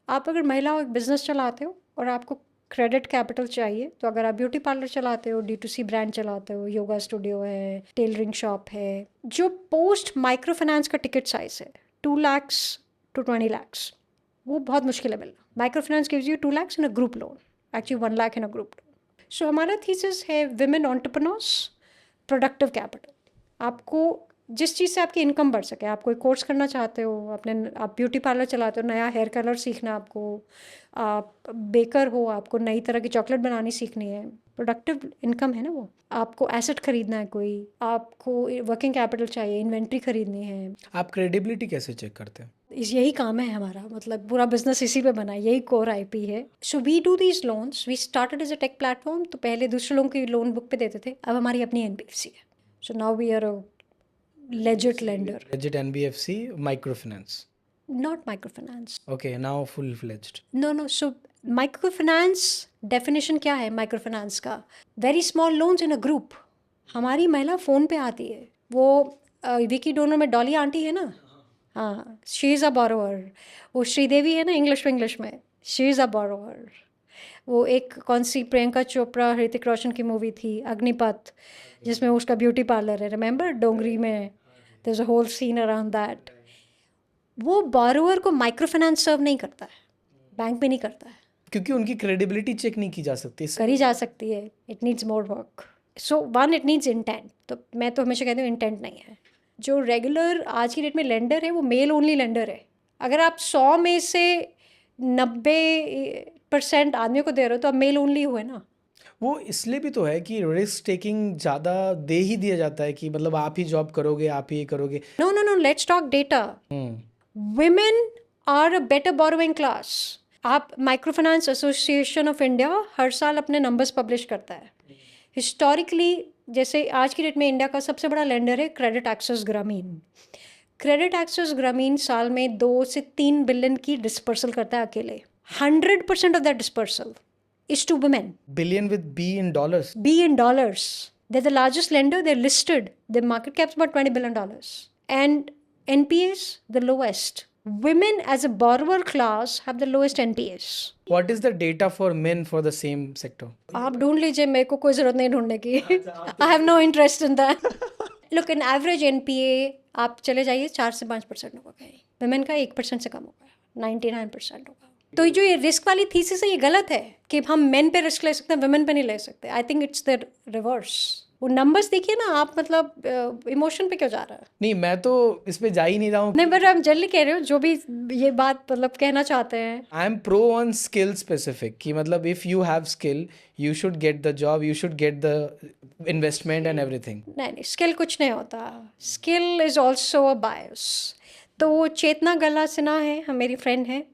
आप अगर महिला एक बिजनेस चलाते हो और आपको क्रेडिट कैपिटल चाहिए, तो अगर आप ब्यूटी पार्लर चलाते हो, D2C ब्रांड चलाते हो, योगा स्टूडियो है, टेलरिंग शॉप है, जो पोस्ट माइक्रो फाइनेंस का टिकट साइज है 2 lakhs to 20 lakhs, वो बहुत मुश्किल है मिलना. Micro finance gives you 2 lakhs in a group loan, actually 1 lakh in a group loan. So हमारा थीसिस है विमेन एंटरप्रेन्योर्स, प्रोडक्टिव कैपिटल. आपको जिस चीज़ से आपकी इनकम बढ़ सके, आप कोई कोर्स करना चाहते हो, आप ब्यूटी पार्लर चलाते हो, नया हेयर कलर सीखना है आपको, आप बेकर हो, आपको नई तरह की चॉकलेट बनानी सीखनी है, प्रोडक्टिव इनकम है ना वो. आपको एसेट खरीदना है कोई, आपको वर्किंग कैपिटल चाहिए, इन्वेंट्री खरीदनी है. आप क्रेडिबिलिटी कैसे चेक करते हैं? यही काम है हमारा, मतलब पूरा बिजनेस इसी पे बना है, यही कोर IP है. So we do these loans. We started as a tech platform. तो पहले दूसरे लोगों की लोन बुक पे देते थे, अब हमारी अपनी NBFC है. So now we are a legit lender. Legit NBFC, microfinance. Not microfinance. Okay, now full-fledged. No. So microfinance definition क्या है microfinance का? Very small loans in a group. हमारी महिला फ़ोन पे आती है, वो विकी डोनर में डॉली आंटी है ना, हाँ, शी इज़ अ बोरोवर. वो श्रीदेवी है ना इंग्लिश में, शी इज़ अ बोरोवर. वो एक कौन सी प्रियंका चोपड़ा ऋतिक रोशन की मूवी थी अग्निपथ, जिसमें उसका ब्यूटी पार्लर है, रिमेंबर डोंगरी में, there is a whole scene around that. वो बोरोवर को माइक्रो फाइनेंस सर्व नहीं करता है, बैंक में नहीं करता है. क्योंकि उनकी क्रेडिबिलिटी चेक नहीं की जा सकती. करी जा सकती है, it needs more work. So one, it needs intent. तो मैं तो हमेशा कहती हूँ इंटेंट नहीं है. जो रेगुलर आज की डेट में लेंडर है वो मेल ओनली लेंडर है. अगर आप 100 में से 90% आदमियों को दे रहे हो तो आप मेल ओनली हुए ना. वो इसलिए भी तो है कि रिस्क टेकिंग ज़्यादा दे ही दिया जाता है कि मतलब आप ही जॉब करोगे, आप ही करोगे. No, no, no, let's talk data. Women are a better borrowing class. आप micro finance association of India हर साल अपने नंबर्स पब्लिश करता है. हिस्टोरिकली जैसे आज की डेट में इंडिया का सबसे बड़ा लेंडर है क्रेडिट एक्सेस ग्रामीण. क्रेडिट एक्सेस ग्रामीण साल में 2 से 3 बिलियन की डिस्पर्सल करता है अकेले. 100% of that disbursal is to women. Billion with B in dollars. B in dollars. They're the largest lender. They're listed. Their market cap's about $20 billion. And NPAs, the lowest. Women as a borrower class have the lowest NPAs. What is the data for men for the same sector? आप ढूंढ लीजिए, मेरे को कोई ज़रूरत नहीं ढूंढने की. I have no interest in that. Look, an average NPA आप चले जाइए 4 से 5% होगा कहीं. Women का 1% से कम होगा. 99% होगा. तो जो ये रिस्क वाली थीसिस है ये गलत है कि हम मेन पे रिस्क ले सकते हैं, वुमेन पे नहीं ले सकते. I think it's the reverse. वो नंबर्स देखिए ना आप, मतलब इमोशन पे क्यों जा रहा है. नहीं, मैं तो इस पे जा ही नहीं रहा हूँ. नहीं, बट आप जनरली कह रहे हो जो भी ये बात मतलब कहना चाहते हैं. I am pro on skill specific कि मतलब if you have skill you should get the job, you should get the investment and everything. नहीं, स्किल कुछ नहीं होता. स्किल इज ऑल्सो अ बायस. तो चेतना गला सिन्हा है, मेरी फ्रेंड है,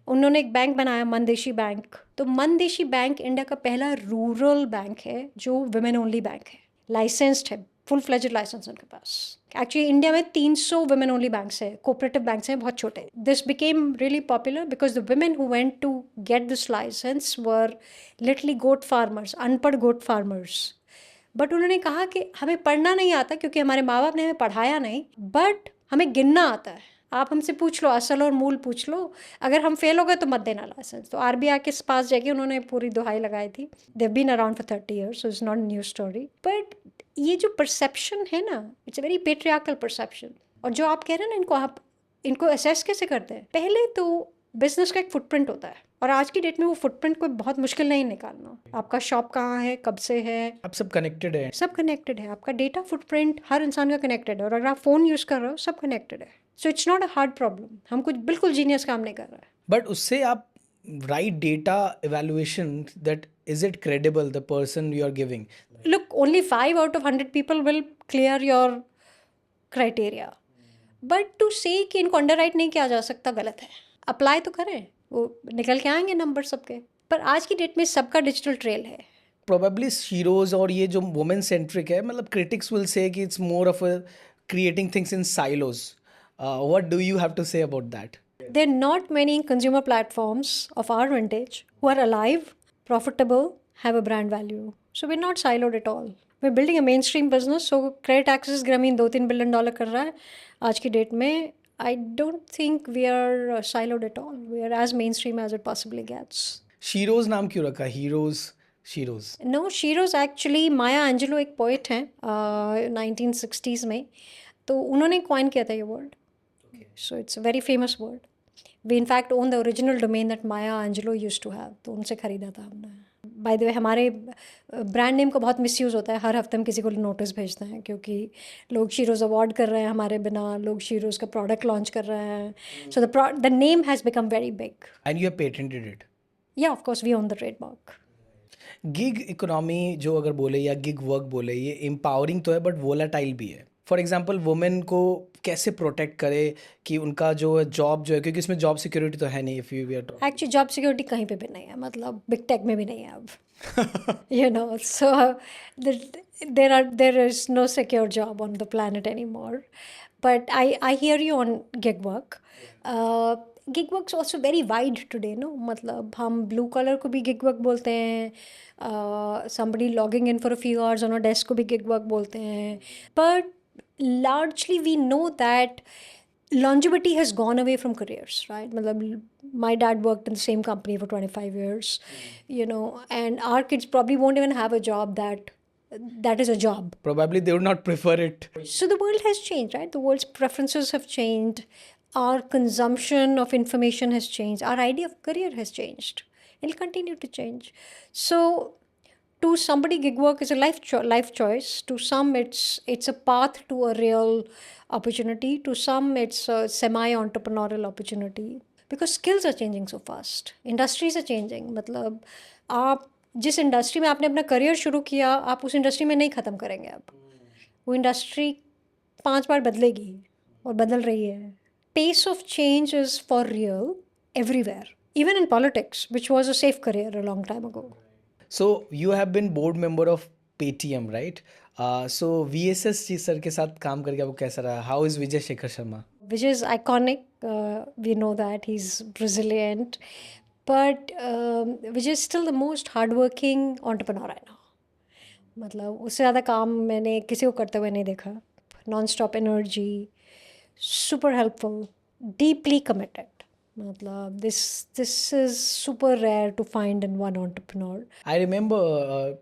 उन्होंने एक बैंक बनाया मनदेशी बैंक. तो मनदेशी बैंक इंडिया का पहला रूरल बैंक है जो वुमेन ओनली बैंक है. लाइसेंस्ड है, फुल फ्लेज्ड लाइसेंस उनके पास. एक्चुअली इंडिया में 300 वुमेन ओनली बैंक्स है, कोऑपरेटिव बैंक्स हैं बहुत छोटे. This became really popular because the women who went to get this licence were literally goat farmers, अनपढ़ गोट फार्मर्स. बट उन्होंने कहा कि हमें पढ़ना नहीं आता क्योंकि हमारे माँ बाप ने हमें पढ़ाया नहीं, बट हमें गिनना आता है. आप हमसे पूछ लो, असल और मूल पूछ लो, अगर हम फेल हो गए तो मत देना लाइसेंस. तो आरबीआई के पास जाके उन्होंने पूरी दुहाई लगाई थी. They have been around for 30 years, so it's not new story. But ये जो परसेप्शन है ना, it's a very patriarchal perception. और जो आप कह रहे हैं ना, इनको असेस कैसे करते हैं. पहले तो बिजनेस का एक फुटप्रिंट होता है, और आज की डेट में वो फुटप्रिंट कोई बहुत मुश्किल नहीं निकालना. आपका शॉप कहाँ है, कब से है, अब सब कनेक्टेड है. सब कनेक्टेड है. आपका डेटा फुटप्रिंट हर इंसान का कनेक्टेड है, और अगर आप फ़ोन यूज़ कर रहे हो सब कनेक्टेड है. सो it's not a hard problem. हम कुछ बिल्कुल जीनियस काम नहीं कर रहे हैं. बट उससे आप right data evaluation, that is it credible the person you are giving. Look, only 5 out of 100 people will clear your criteria. But to say कि इनको अंडरराइट नहीं किया जा सकता, गलत है. अप्लाई तो करें, वो निकल के आएंगे नंबर सबके. पर आज की डेट में सबका डिजिटल ट्रेल है. प्रोबेबली शीरोज और ये जो वुमेन सेंट्रिक है, मतलब क्रिटिक्स विल से कि it's more of a creating things in silos. What do you have to say about that? There are not many consumer platforms of our vintage who are alive, profitable, have a brand value. So we're not siloed at all. We're building a mainstream business. So credit access ग्रामीण $2-3 billion कर रहा है आज की date में. I don't think we are siloed at all. We are as mainstream as it possibly gets. Sheroes नाम क्यों रखा, heroes Sheroes? No, Shiro's actually माया एंजेलो एक पोइट हैं 1960s में. तो उन्होंने कॉइन किया था ये word. So it's a very famous word. We in fact own the original domain that Maya Angelou used to have. तो उनसे ख़रीदा था हमने. बाय द वे हमारे ब्रांड नेम का बहुत मिसयूज़ होता है. हर हफ्ते हम किसी को नोटिस भेजते हैं क्योंकि लोग शीरोज़ अवार्ड कर रहे हैं हमारे बिना, लोग शीरोज़ का प्रोडक्ट लॉन्च कर रहे हैं. So the name has become very big. And you have patented it? या of course we own the trademark. Gig economy जो अगर बोले या गिग वर्क बोले, ये एम्पावरिंग तो है बट वोलाटाइल भी है. फॉर एग्जाम्पल वुमेन को कैसे प्रोटेक्ट करे कि उनका जो जॉब जो है, क्योंकि इसमें जॉब सिक्योरिटी तो है नहीं. If you are actually job security कहीं पे भी नहीं है, मतलब बिग टेक में भी नहीं है अब. You know, so there is no secure job on the planet anymore. But I hear you on gig work. Gig work is also very wide today, no? मतलब हम blue collar को भी gig work बोलते हैं. Somebody logging in for a few hours on a desk को भी gig work बोलते हैं. But largely we know that longevity has gone away from careers, right? मतलब my dad worked in the same company for 25 years, you know, and our kids probably won't even have a job that is a job. probably they would not prefer it. So the world has changed, right? The world's preferences have changed. Our consumption of information has changed. Our idea of career has changed. It'll continue to change. So to somebody, gig work is a life choice. To some, it's a path to a real opportunity. To some, it's a semi-entrepreneurial opportunity. Because skills are changing so fast. Industries are changing. मतलब आप जिस industry में आपने अपना career शुरू किया, आप उस इंडस्ट्री में नहीं ख़त्म करेंगे अब. वो इंडस्ट्री 5 बार बदलेगी और बदल रही है. Pace of change is for real everywhere. Even in politics, which was a safe career a long time ago. So you have been board member of Paytm, right? So VSS ji sir के साथ काम करके आपको कैसा रहा? How is Vijay Shekhar Sharma? Which is iconic. We know that he's resilient, but Vijay is still the most hardworking entrepreneur I know. मतलब उससे ज़्यादा काम मैंने किसी को करते हुए नहीं देखा. Non-stop energy, super helpful, deeply committed. मतलब this is super rare to find in one entrepreneur. I remember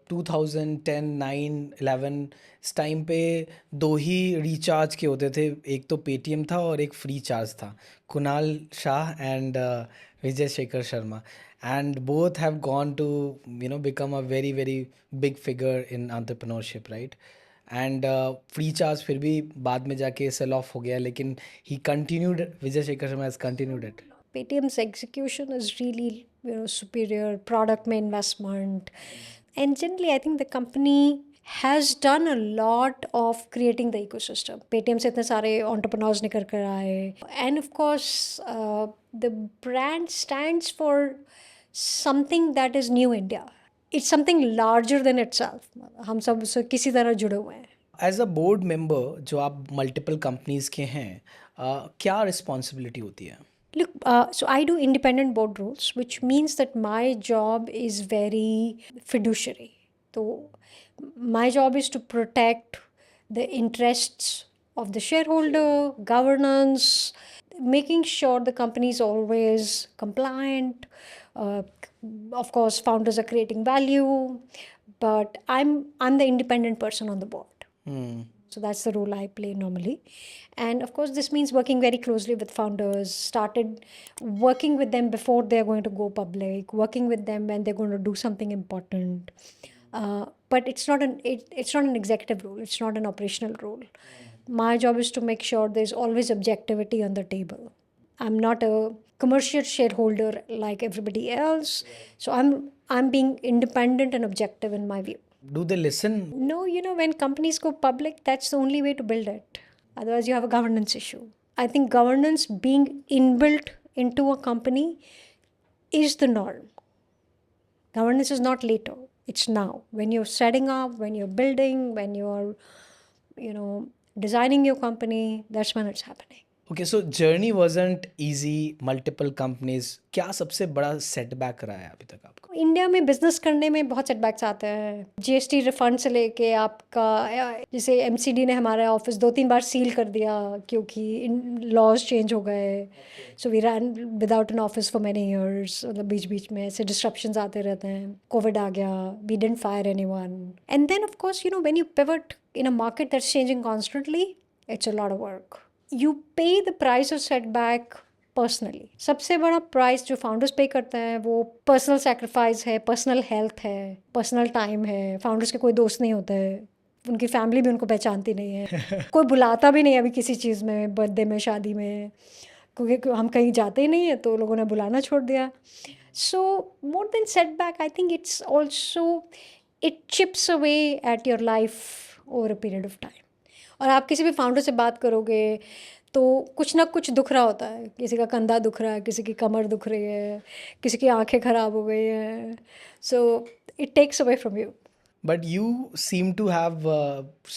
2010, 9, 11 इस टाइम पे दो ही रिचार्ज के होते थे. एक तो पेटीएम था और एक फ्री चार्ज था. Kunal Shah and Vijay Shekhar Sharma. And both have gone to become a very very big figure in entrepreneurship, right? And free charge फिर भी बाद में जाके sell off हो गया, लेकिन he continued. Vijay Shekhar Sharma has continued it. Paytm's execution is really superior. Product में investment, and generally I think the company has done a lot of creating the ecosystem. Paytm से इतने सारे entrepreneurs निकल कर आए, and of course the brand stands for something that is new India. It's something larger than itself. हम सब उससे किसी तरह जुड़े हुए हैं. एज अ बोर्ड मेंबर जो आप मल्टीपल कंपनीज के हैं, क्या रिस्पॉन्सिबिलिटी होती है? Look, so I do independent board roles, which means that my job is very fiduciary. So my job is to protect the interests of the shareholder, governance, making sure the company is always compliant. Of course, founders are creating value, but I'm the independent person on the board. So that's the role I play normally. And of course, this means working very closely with founders, started working with them before they're going to go public, working with them when they're going to do something important. But it's not an executive role. It's not an operational role. My job is to make sure there's always objectivity on the table. I'm not a commercial shareholder like everybody else. So I'm being independent and objective in my view. Do they listen? No, when companies go public, that's the only way to build it. Otherwise, you have a governance issue. I think governance being inbuilt into a company is the norm. Governance is not later. It's now. When you're setting up, when you're building, when you're, designing your company, that's when it's happening. Okay, so journey wasn't easy. Multiple companies. क्या सबसे बड़ा setback रहा है अभी तक आपको? India में business करने में बहुत सेटबैक्स आते हैं. जीएसटी रिफंड से लेके आपका, जैसे एमसीडी ने हमारा ऑफिस 2-3 बार सील कर दिया क्योंकि लॉज चेंज हो गए. So we run without an office for many years. मतलब बीच बीच में ऐसे डिस्ट्रप्शंस आते रहते हैं. कोविड आ गया. We didn't fire anyone. And then of course when you pivot in a market that's changing constantly, it's a lot of work. You pay the price of setback personally. सबसे बड़ा price जो founders पे करते हैं वो personal sacrifice है, personal health है, personal time है. फाउंडर्स के कोई दोस्त नहीं होते, उनकी फैमिली भी उनको पहचानती नहीं है. कोई बुलाता भी नहीं अभी किसी चीज़ में, बर्थडे में, शादी में, क्योंकि हम कहीं जाते ही नहीं है तो लोगों ने बुलाना छोड़ दिया. So more than setback, I think it's also, it chips away at your life over a period of time. और आप किसी भी फाउंडर से बात करोगे तो कुछ ना कुछ दुख रहा होता है. किसी का कंधा दुख रहा है, किसी की कमर दुख रही है, किसी की आंखें ख़राब हो गई हैं. So it takes away from you. But you seem to have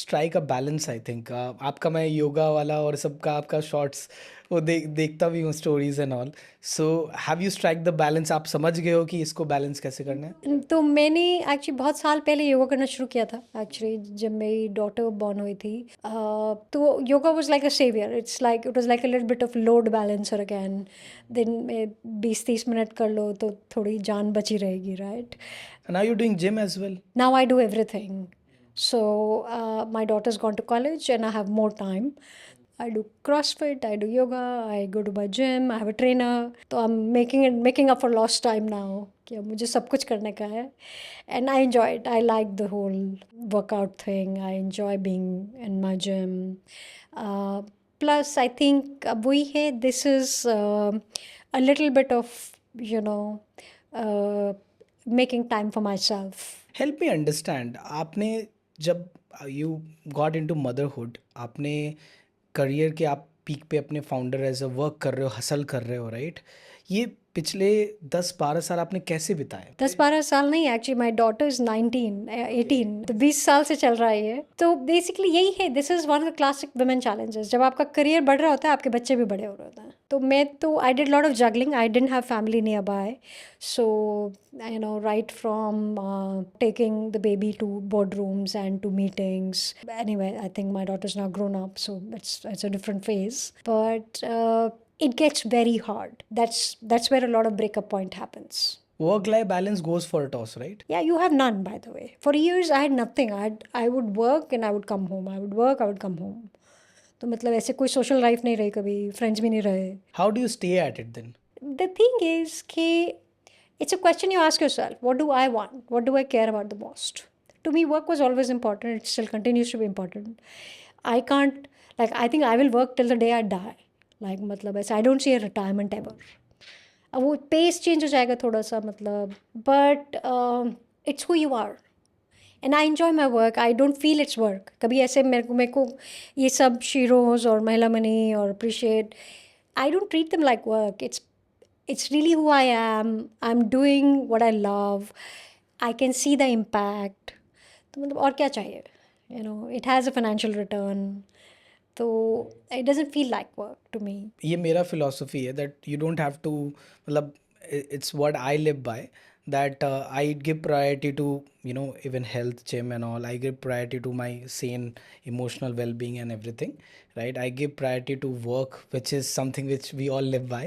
strike a balance. I think आपका, मैं योगा वाला और सबका आपका शॉर्ट्स वो देखता भी हूँ, stories and all. So have you strike the balance? आप समझ गए हो कि इसको बैलेंस कैसे करना है? तो मैंने एक्चुअली बहुत साल पहले योगा करना शुरू किया था. एक्चुअली जब मेरी डॉटर बॉर्न हुई थी, तो yoga was like a saviour. It was like a little bit of load balancer again. दिन में 20-30 मिनट कर लो तो थोड़ी जान बची रहेगी, right? Now you're doing gym as well. Now I do everything. So my daughter's gone to college and I have more time. I do CrossFit, I do yoga, I go to my gym, I have a trainer. So I'm making up for lost time now. कि अब मुझे सब कुछ करने का है and I enjoy it. I like the whole workout thing. I enjoy being in my gym. Plus I think अब वही है, this is a little bit of you know making time for myself. Help me understand, आपने जब you got into motherhood, आपने career के आप peak पे अपने फाउंडर एज अ वर्क कर रहे हो, हसल कर रहे हो, राइट? ये पिछले 10-12 साल आपने कैसे बिताए? 10-12 साल नहीं, एक्चुअली माई डॉटर इज 18, तो 20 साल से चल रहा है ये. तो बेसिकली यही है, this is one of the classic women challenges. जब आपका करियर बढ़ रहा होता है, आपके बच्चे भी बड़े हो रहे होते हैं. तो I did lot of juggling. I didn't have family near by, so you know, right from taking the baby to boardrooms and to meetings. Anyway, I think my daughter's now grown up, so it's a different phase. But it gets very hard. That's where a lot of breakup point happens. Work-life balance goes for a toss, right? Yeah, you have none, by the way. For years, I had nothing. I would work and I would come home. I would work, I would come home. तो मतलब ऐसे कोई social life नहीं रही कभी, friends भी नहीं रहे. How do you stay at it then? The thing is कि it's a question you ask yourself. What do I want? What do I care about the most? To me, work was always important. It still continues to be important. I can't, like, I think I will work till the day I die. Like, मतलब ऐसा, I don't see a retirement ever. अब वो pace change हो जाएगा थोड़ा सा, मतलब, but it's who you are. And I enjoy my work. I don't feel it's work. कभी ऐसे मेरे को ये सब शीरोज और महिला मनी और appreciate, I don't treat them like work. It's really who I am. I'm doing what I love. I can see the impact. तो मतलब और क्या चाहिए? You know, it has a financial return. तो it doesn't feel like work to me. ये मेरा philosophy है that you don't have to, मतलब it's what I live by, that I give priority to, you know, even health, gym and all. I give priority to my sane emotional well-being and everything, right? I give priority to work, which is something which we all live by,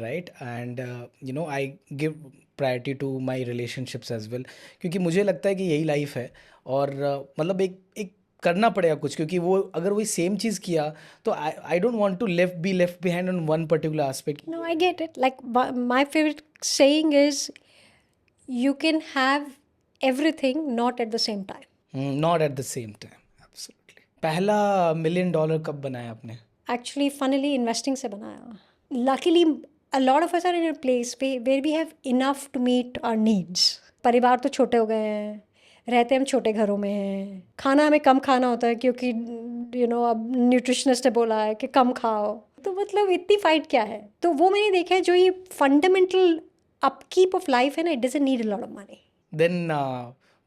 right? And you know, I give priority to my relationships as well, क्योंकि मुझे लगता है कि यही life है. और मतलब एक करना पड़ेगा कुछ, क्योंकि वो अगर वही सेम चीज़ किया तो I don't want to be left behind on one particular aspect. No, I get it. Like my favorite saying is, you can have everything, not at the same time. Not at the same time. Absolutely. पहला $1 million कब बनाया आपने? Actually, funnily, investing से बनाया. Luckily, a lot of us are in a place where we have enough to meet our needs. परिवार तो छोटे हो गए हैं, रहते हम छोटे घरों में हैं, खाना हमें कम खाना होता है क्योंकि अब न्यूट्रिशनिस्ट ने बोला है कि कम खाओ. तो मतलब इतनी फाइट क्या है? तो वो मैंने देखा है, जो ये फंडामेंटल अपकीप ऑफ लाइफ है ना, it doesn't need a lot of money. Then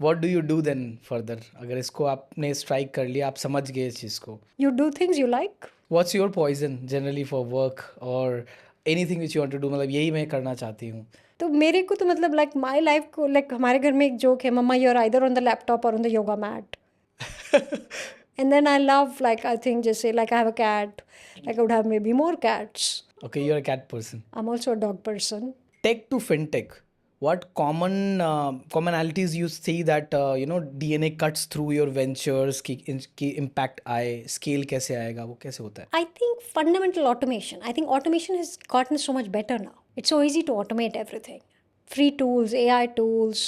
what do you do then further? अगर इसको आपने स्ट्राइक कर लिया, आप समझ गए इस चीज़ को, you do things you like. What's your poison generally for work और anything which you want to do? मतलब यही मैं करना चाहती हूँ. तो मेरे को तो मतलब लाइक माई लाइफ को, लाइक हमारे घर में एक जोक है, मम्मा you are either on the laptop और on the yoga mat. And then I love, like I think जैसे like I have a cat, like I would have maybe more cats. Okay, you're a cat person. I am also a dog person. Tech to fintech, what commonalities you see that DNA cuts through your ventures की impact आए, scale कैसे आएगा, वो कैसे होता है? I think fundamental automation. I think automation has gotten so much better now. It's so easy to automate everything. Free tools, AI tools.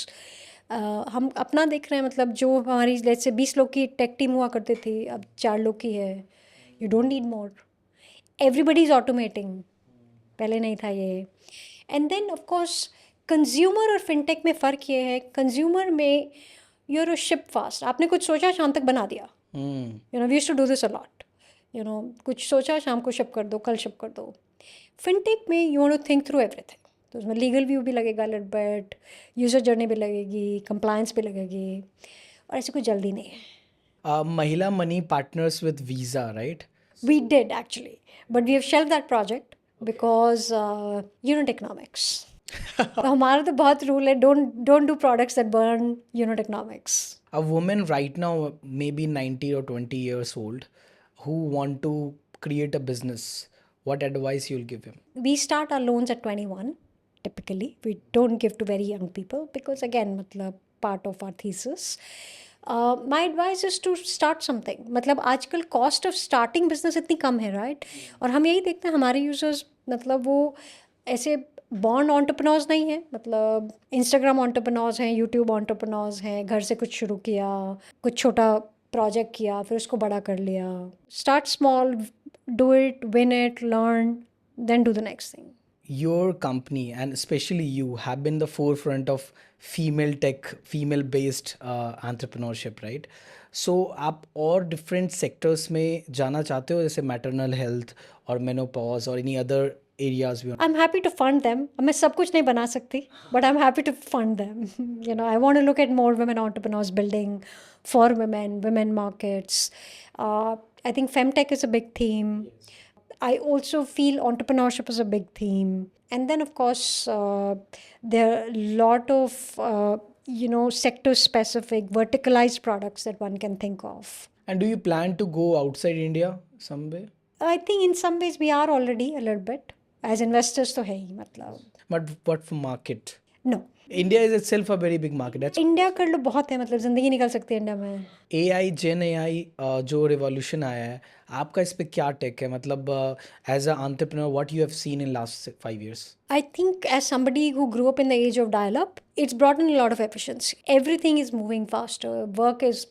हम अपना देख रहे हैं, मतलब जो हमारी let's say 20 लोग की टेक टीम हुआ करती थी, अब 4 लोग की है. You don't need more. Everybody is automating. पहले नहीं था ये. And then of course consumer और फिनटेक में फ़र्क ये है, कंज्यूमर में यूर अ शिप फास्ट. आपने कुछ सोचा, शाम तक बना दिया. We used to do this a lot. कुछ सोचा, शाम को शिप कर दो, कल शिप कर दो. फिनटेक में you want to think through everything. तो उसमें लीगल व्यू भी लगेगा लिटिल बिट, यूज़र जर्नी भी लगेगी, कंप्लायंस भी लगेगी, और ऐसे कोई जल्दी नहीं है. महिला money partners with visa, right? We did actually, but we have shelved that project because unit economics. तो हमारा तो बहुत रूल है, don't do products that burn unit economics. A woman right now, maybe 90 or 20 years old, who want to create a business, what advice you'll give him? We start our loans at 21 typically. We don't give to very young people because again, मतलब part of our thesis. My advice is to start something. मतलब आजकल cost of starting business इतनी कम है, right? और हम यही देखते हैं हमारे users, मतलब वो ऐसे बॉर्न एंटरप्रेन्योर्स नहीं है, मतलब इंस्टाग्राम एंटरप्रेन्योर्स हैं, यूट्यूब एंटरप्रेन्योर्स हैं, घर से कुछ शुरू किया, कुछ छोटा प्रोजेक्ट किया, फिर उसको बड़ा कर लिया. Start small, do it, win it, learn, then do the next thing. Your company and especially you have been the forefront of female tech, female based entrepreneurship, right? So आप और different sectors में जाना चाहते हो, जैसे maternal health और menopause और any other areas भी? I'm happy to fund them. मैं सब कुछ नहीं बना सकती, but I'm happy to fund them. You know, I want to look at more women entrepreneurs building for women, women markets. I think femtech is a big theme. I also feel entrepreneurship is a big theme. And then, of course, there are a lot of, sector-specific, verticalized products that one can think of. And do you plan to go outside India somewhere? I think in some ways we are already a little bit. As investors तो है ही मतलब. But what for market? No. India is itself a very big market. That's India कर लो बहुत है, मतलब ज़िंदगी निकल सकती है इंडिया में. AI, Gen AI जो revolution आया है, आपका इस पे क्या टेक है? मतलब as a entrepreneur, what you have seen in last 5 years? I think as somebody who grew up in the age of dial-up, it's brought in a lot of efficiency. Everything is moving faster.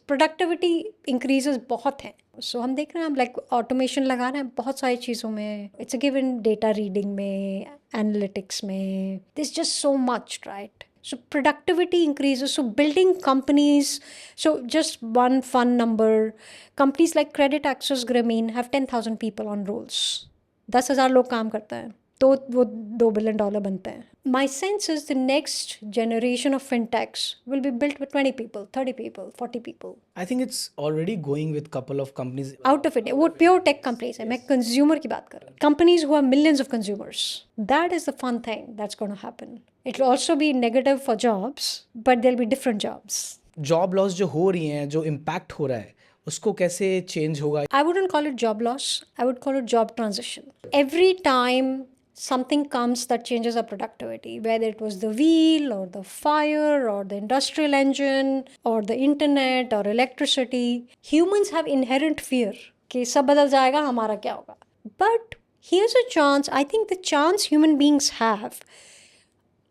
Productivity increases बहुत हैं. So हम देख रहे हैं, हम like automation लगा रहे हैं बहुत सारी चीज़ों में. It's a given data reading में, analytics में. There's just so much, right? So productivity increases. So building companies. So just one fun number. Companies like Credit Access Grameen have 10,000 people on rolls. 10,000 लोग काम करते हैं, तो वो $2 billion बनते हैं. My sense is the next generation of fintechs will be built with 20 people, 30 people, 40 people. I think it's already going with couple of companies. Out of India. वो pure tech companies हैं. मैं consumer की बात कर रहा हूँ. Companies who have millions of consumers. That is the fun thing that's going to happen. It will also be negative for jobs, but there'll be different jobs. Job loss जो हो रही हैं, जो impact हो रहा है, उसको कैसे change होगा? I wouldn't call it job loss. I would call it job transition. Every time something comes that changes our productivity, whether it was the wheel or the fire or the industrial engine or the internet or electricity, humans have inherent fear कि सब बदल जाएगा, हमारा क्या होगा. But here's a chance. I think the chance human beings have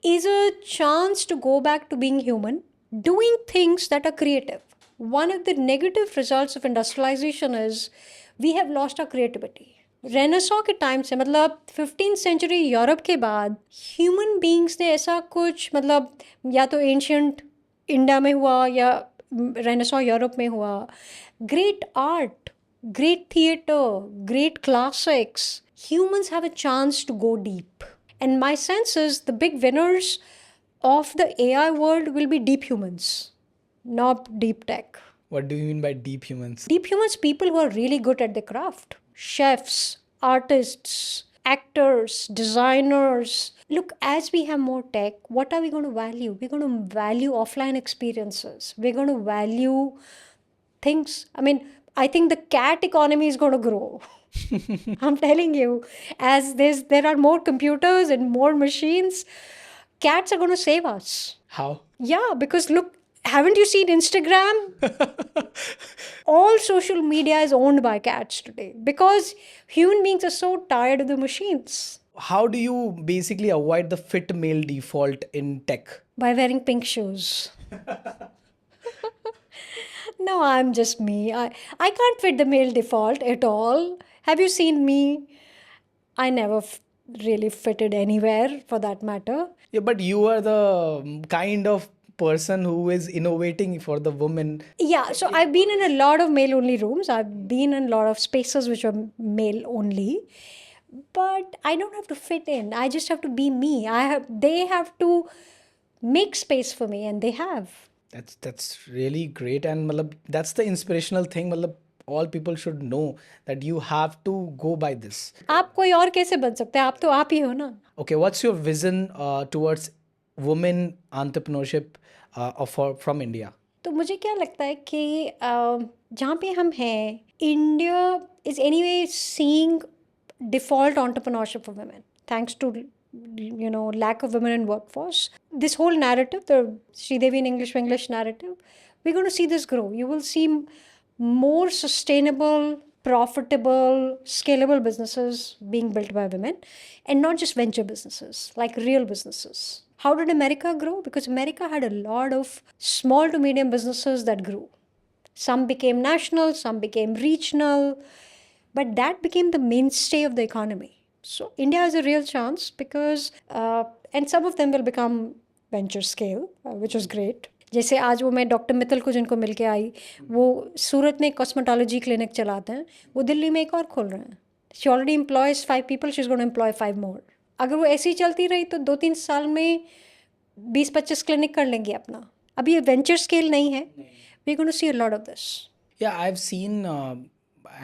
is a chance to go back to being human, doing things that are creative. One of the negative results of industrialization is we have lost our creativity. Renaissance के time से, मतलब 15th century Europe के बाद, human beings ने ऐसा कुछ, मतलब या तो एंशियंट इंडिया में हुआ या रेनेसॉ यूरोप में हुआ, great art, great theater, great classics. Humans have a chance to go deep. And my sense is the big winners of the AI world will be deep humans, not deep tech. What do you mean by deep humans? Deep humans, people who are really good at the craft. Chefs, artists, actors, designers. Look, as we have more tech, what are we going to value? We're going to value offline experiences. We're going to value things. I mean, I think the cat economy is going to grow. I'm telling you, as there are more computers and more machines, cats are going to save us. How? Yeah, because look, haven't you seen Instagram? All social media is owned by cats today because human beings are so tired of the machines. How do you basically avoid the fit male default in tech? By wearing pink shoes. No, I'm just me. I can't fit the male default at all. Have you seen me? I never really fitted anywhere for that matter. Yeah, but you are the kind of person who is innovating for the woman. Yeah, so I've been in a lot of male-only rooms. I've been in a lot of spaces which are male-only. But I don't have to fit in. I just have to be me. They have to make space for me, and they have. That's really great, and matlab, that's the inspirational thing. Matlab, all people should know that you have to go by this. आप कोई और कैसे बन सकते हैं? आप तो आप ही हो ना. Okay, what's your vision towards women entrepreneurship from India? तो मुझे क्या लगता है कि जहाँ पे हम हैं, India is anyway seeing default entrepreneurship for women, thanks to lack of women in workforce. This whole narrative, the Sridevi in English narrative, we're going to see this grow. You will see more sustainable profitable, scalable businesses being built by women, and not just venture businesses, like real businesses. How did America grow? Because America had a lot of small to medium businesses that grew. Some became national, some became regional, but that became the mainstay of the economy. So India has a real chance because, and some of them will become venture scale, which was great. जैसे आज वो मैं doctor Mittal को जिनको मिल के आई, वो सूरत में cosmetology clinic चलाते हैं, वो दिल्ली में एक और खोल रहे हैं. She already employs 5 people, she is going to employ 5 more. अगर वो ऐसी चलती रही तो 2-3 साल में 20-25 क्लिनिक कर लेंगे अपना. अभी ये वेंचर स्केल नहीं है. We going to see a lot of this. Yeah, I've seen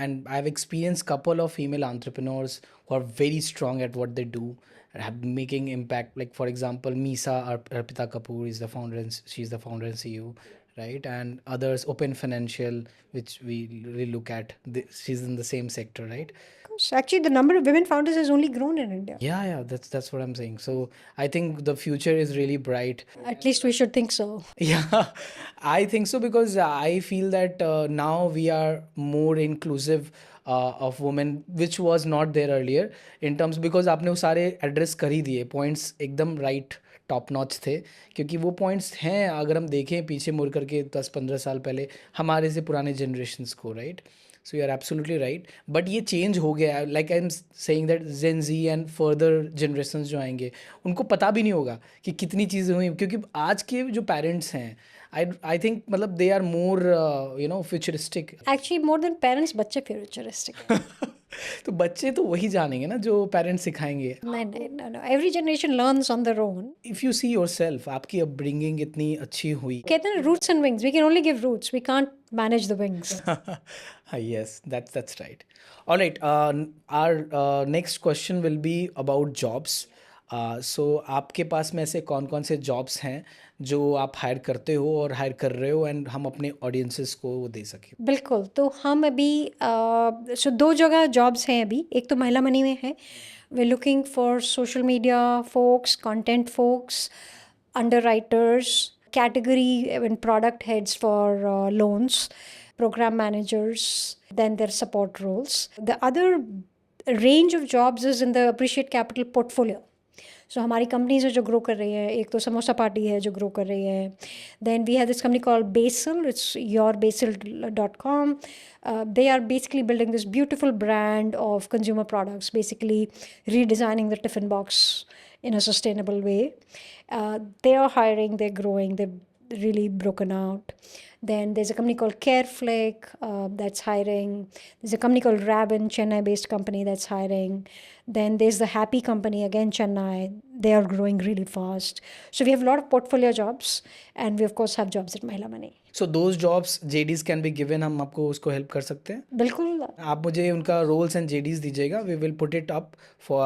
and I've experienced couple of female entrepreneurs who are very strong at what they do and have been making impact. Like for example, Misa Arpita Kapoor is the founder and she's the founder and CEO, right? And others, Open Financial, which we really look at. She's in the same sector, right? Actually, the number of women founders has only grown in India. Yeah, that's what I'm saying. So I think the future is really bright. At least we should think so. Yeah, I think so because I feel that now we are more inclusive of women, which was not there earlier in terms because आपने वो सारे address कर ही दिए points एकदम right top notch थे क्योंकि वो points हैं अगर हम देखें पीछे मुड़ करके 10-15 साल पहले हमारे से पुराने जनरेशन्स को right. So you are absolutely right but ये चेंज हो गया है. Like I am saying that Gen Z and further generations जो आएंगे उनको पता भी नहीं होगा कि कितनी चीज़ें हुई क्योंकि आज के जो पेरेंट्स हैं I think मतलब they are more futuristic. Actually, more than parents, बच्चे futuristic. तो बच्चे तो वही जानेंगे ना जो पेरेंट्स सिखाएंगे. नहीं. Every generation learns on their own. If you see yourself, आपकी upbringing इतनी अच्छी हुई. कहते हैं roots and wings. We can only give roots. We can't manage the wings. Yes, that's right. All right. Our next question will be about jobs. So आपके पास में ऐसे कौन कौन से जॉब्स हैं जो आप हायर करते हो और हायर कर रहे हो एंड हम अपने ऑडियंसेस को वो दे सकें. बिल्कुल. तो हम अभी सो 2 जगह जॉब्स हैं अभी. एक तो महिला मनी में है. We are looking for social media folks, content folks, underwriters, category and product heads for loans, program managers, then their support roles. The other range of jobs is in the Appreciate Capital portfolio. सो हमारी companies है जो grow कर रही है. एक तो samosa party है जो ग्रो कर रही है. Then we have this company called Basil. It's yourbasil.com. They are basically building this beautiful brand of consumer products, basically redesigning the tiffin box in a sustainable way. They are hiring, they're growing, they've really broken out. Then there's a company called Careflick that's hiring. There's a company called Rabin, Chennai-based company that's hiring. Then there's the Happy company, again Chennai. They are growing really fast. So we have a lot of portfolio jobs, and we of course have jobs at Mahila Money. So those jobs JDs can be given. हम आपको उसको help कर सकते हैं. बिल्कुल. आप मुझे उनका रोल्स एंड JDs दीजिएगा. We will put it up for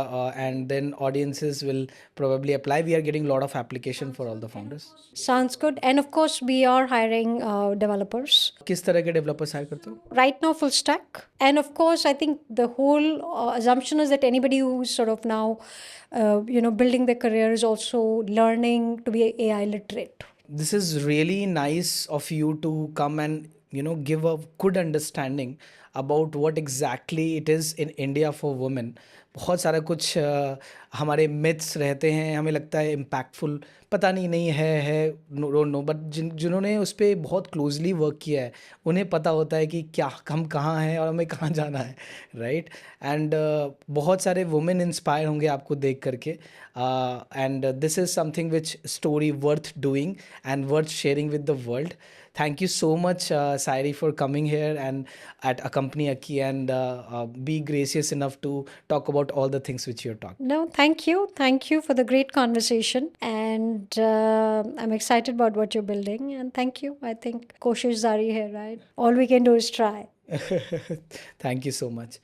and then audiences will probably apply. We are getting a lot of application for all the founders. Sounds good. And of course we are hiring developers. किस तरह के developers higher करते हो? Right now full stack. And of course I think the whole assumption is that anybody who's sort of now building their career is also learning to be AI literate. This is really nice of you to come and give a good understanding about what exactly it is in India for women. बहुत सारा कुछ हमारे myths रहते हैं. हमें लगता है impactful पता नहीं है डोंट नो बट जिन्होंने उस पर बहुत क्लोजली वर्क किया है उन्हें पता होता है कि क्या हम कहाँ हैं और हमें कहाँ जाना है राइट. एंड बहुत सारे वुमेन इंस्पायर होंगे आपको देख करके. And this is something which story worth doing and worth sharing with the world. Thank you so much, Sairi, for coming here and at Accompany Aki and be gracious enough to talk about all the things which you're talking. No, thank you. Thank you for the great conversation. And I'm excited about what you're building. And thank you. I think Koshish Zari here, right? All we can do is try. Thank you so much.